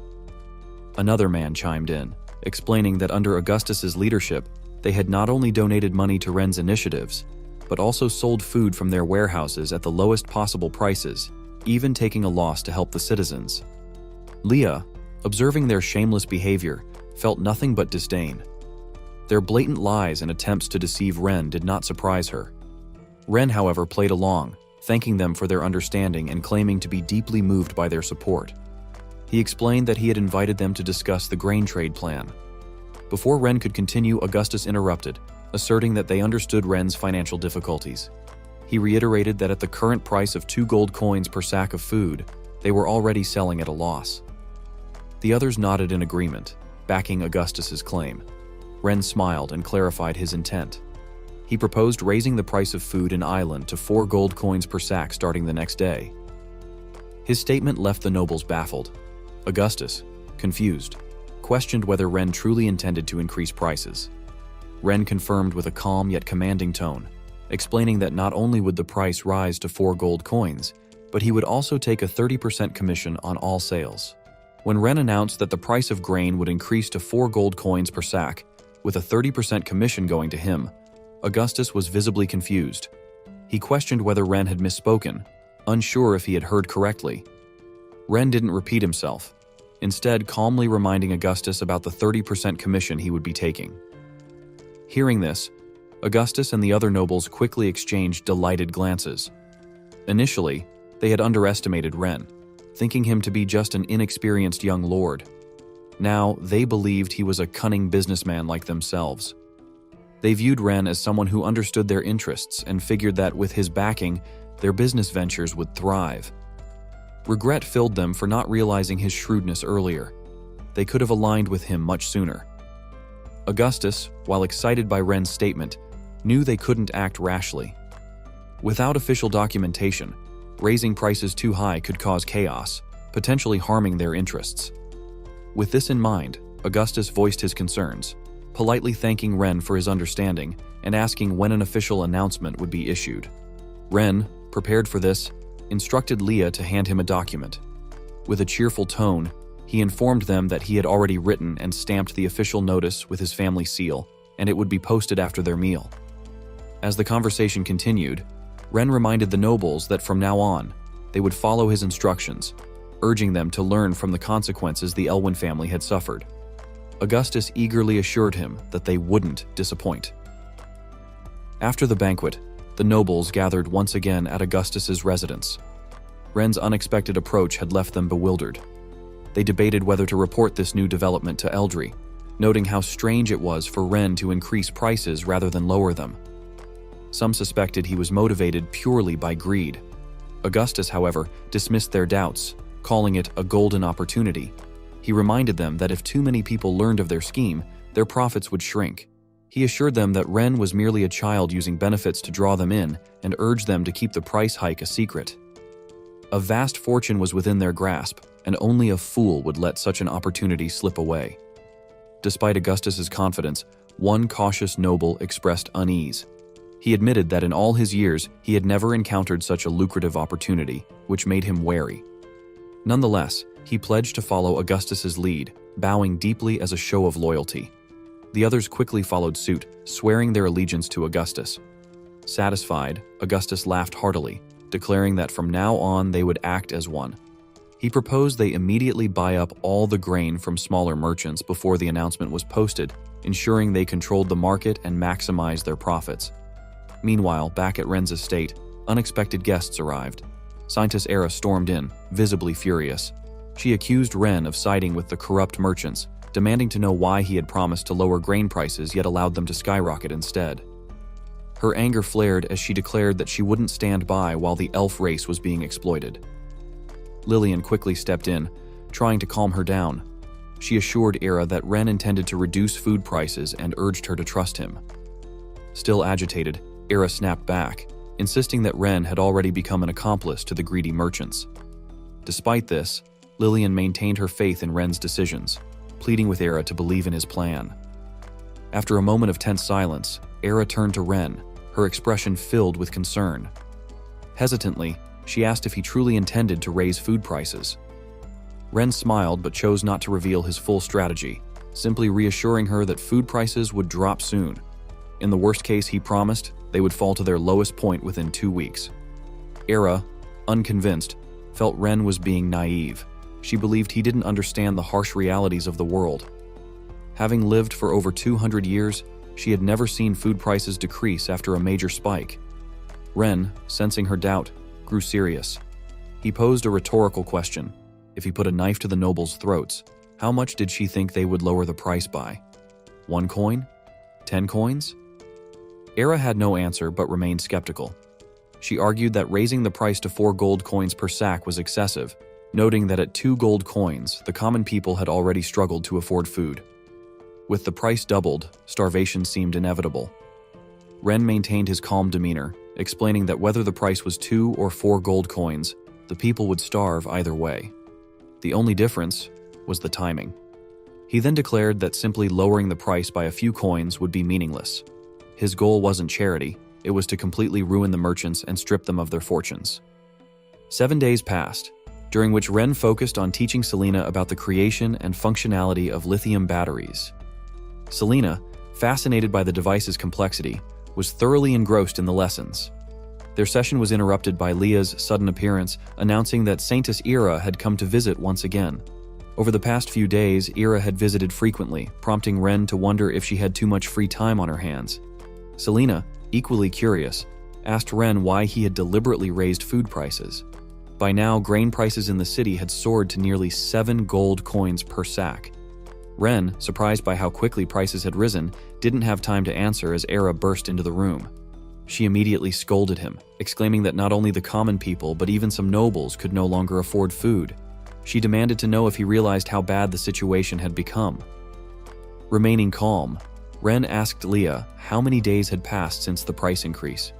Another man chimed in, explaining that under Augustus's leadership, they had not only donated money to Ren's initiatives, but also sold food from their warehouses at the lowest possible prices, even taking a loss to help the citizens. Leah, observing their shameless behavior, felt nothing but disdain. Their blatant lies and attempts to deceive Ren did not surprise her. Ren, however, played along, thanking them for their understanding and claiming to be deeply moved by their support. He explained that he had invited them to discuss the grain trade plan. Before Ren could continue, Augustus interrupted, asserting that they understood Ren's financial difficulties. He reiterated that at the current price of 2 gold coins per sack of food, they were already selling at a loss. The others nodded in agreement, backing Augustus's claim. Ren smiled and clarified his intent. He proposed raising the price of food in Island to 4 gold coins per sack starting the next day. His statement left the nobles baffled. Augustus, confused, questioned whether Ren truly intended to increase prices. Ren confirmed with a calm yet commanding tone, explaining that not only would the price rise to 4 gold coins, but he would also take a 30% commission on all sales. When Ren announced that the price of grain would increase to 4 gold coins per sack, with a 30% commission going to him, Augustus was visibly confused. He questioned whether Ren had misspoken, unsure if he had heard correctly. Ren didn't repeat himself, instead calmly reminding Augustus about the 30% commission he would be taking. Hearing this, Augustus and the other nobles quickly exchanged delighted glances. Initially, they had underestimated Ren, thinking him to be just an inexperienced young lord. Now, they believed he was a cunning businessman like themselves. They viewed Ren as someone who understood their interests and figured that with his backing, their business ventures would thrive. Regret filled them for not realizing his shrewdness earlier. They could have aligned with him much sooner. Augustus, while excited by Ren's statement, knew they couldn't act rashly. Without official documentation, raising prices too high could cause chaos, potentially harming their interests. With this in mind, Augustus voiced his concerns, politely thanking Ren for his understanding and asking when an official announcement would be issued. Ren, prepared for this, instructed Leah to hand him a document. With a cheerful tone, he informed them that he had already written and stamped the official notice with his family seal, and it would be posted after their meal. As the conversation continued, Ren reminded the nobles that from now on, they would follow his instructions, urging them to learn from the consequences the Elwyn family had suffered. Augustus eagerly assured him that they wouldn't disappoint. After the banquet, the nobles gathered once again at Augustus's residence. Ren's unexpected approach had left them bewildered. They debated whether to report this new development to Eldry, noting how strange it was for Ren to increase prices rather than lower them. Some suspected he was motivated purely by greed. Augustus, however, dismissed their doubts, calling it a golden opportunity. He reminded them that if too many people learned of their scheme, their profits would shrink. He assured them that Ren was merely a child using benefits to draw them in and urged them to keep the price hike a secret. A vast fortune was within their grasp, and only a fool would let such an opportunity slip away. Despite Augustus's confidence, one cautious noble expressed unease. He admitted that in all his years, he had never encountered such a lucrative opportunity, which made him wary. Nonetheless, he pledged to follow Augustus's lead, bowing deeply as a show of loyalty. The others quickly followed suit, swearing their allegiance to Augustus. Satisfied, Augustus laughed heartily, declaring that from now on they would act as one. He proposed they immediately buy up all the grain from smaller merchants before the announcement was posted, ensuring they controlled the market and maximized their profits. Meanwhile, back at Ren's estate, unexpected guests arrived. Scientist Era stormed in, visibly furious. She accused Ren of siding with the corrupt merchants, demanding to know why he had promised to lower grain prices yet allowed them to skyrocket instead. Her anger flared as she declared that she wouldn't stand by while the elf race was being exploited. Lillian quickly stepped in, trying to calm her down. She assured Era that Ren intended to reduce food prices and urged her to trust him. Still agitated, Era snapped back, insisting that Ren had already become an accomplice to the greedy merchants. Despite this, Lillian maintained her faith in Ren's decisions, pleading with Era to believe in his plan. After a moment of tense silence, Era turned to Ren, her expression filled with concern. Hesitantly, she asked if he truly intended to raise food prices. Ren smiled but chose not to reveal his full strategy, simply reassuring her that food prices would drop soon. In the worst case, he promised, they would fall to their lowest point within 2 weeks. Era, unconvinced, felt Ren was being naive. She believed he didn't understand the harsh realities of the world. Having lived for over 200 years, she had never seen food prices decrease after a major spike. Ren, sensing her doubt, grew serious. He posed a rhetorical question. If he put a knife to the nobles' throats, how much did she think they would lower the price by? 1 coin? 10 coins? Era had no answer but remained skeptical. She argued that raising the price to 4 gold coins per sack was excessive, noting that at 2 gold coins, the common people had already struggled to afford food. With the price doubled, starvation seemed inevitable. Ren maintained his calm demeanor, explaining that whether the price was 2 or 4 gold coins, the people would starve either way. The only difference was the timing. He then declared that simply lowering the price by a few coins would be meaningless. His goal wasn't charity, it was to completely ruin the merchants and strip them of their fortunes. 7 days passed, during which Ren focused on teaching Selena about the creation and functionality of lithium batteries. Selena, fascinated by the device's complexity, was thoroughly engrossed in the lessons. Their session was interrupted by Leah's sudden appearance, announcing that Saintess Era had come to visit once again. Over the past few days, Era had visited frequently, prompting Ren to wonder if she had too much free time on her hands. Selena, equally curious, asked Ren why he had deliberately raised food prices. By now, grain prices in the city had soared to nearly 7 gold coins per sack. Ren, surprised by how quickly prices had risen, didn't have time to answer as Era burst into the room. She immediately scolded him, exclaiming that not only the common people but even some nobles could no longer afford food. She demanded to know if he realized how bad the situation had become. Remaining calm, Ren asked Leah how many days had passed since the price increase.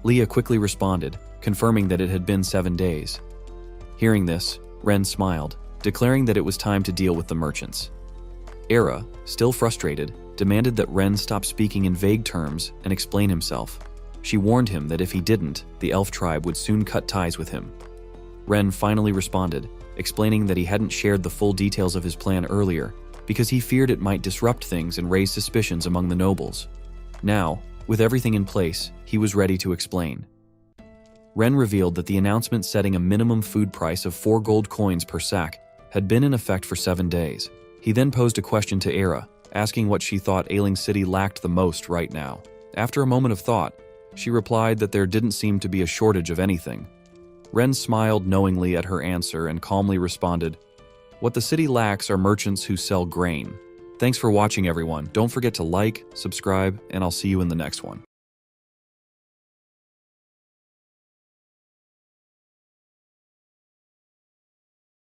Leah quickly responded, confirming that it had been 7 days. Hearing this, Ren smiled, declaring that it was time to deal with the merchants. Era, still frustrated, demanded that Ren stop speaking in vague terms and explain himself. She warned him that if he didn't, the elf tribe would soon cut ties with him. Ren finally responded, explaining that he hadn't shared the full details of his plan earlier because he feared it might disrupt things and raise suspicions among the nobles. Now, with everything in place, he was ready to explain. Ren revealed that the announcement setting a minimum food price of 4 gold coins per sack had been in effect for 7 days. He then posed a question to Era, asking what she thought Ailing City lacked the most right now. After a moment of thought, she replied that there didn't seem to be a shortage of anything. Ren smiled knowingly at her answer and calmly responded, "What the city lacks are merchants who sell grain." Thanks for watching, everyone. Don't forget to like, subscribe, and I'll see you in the next one.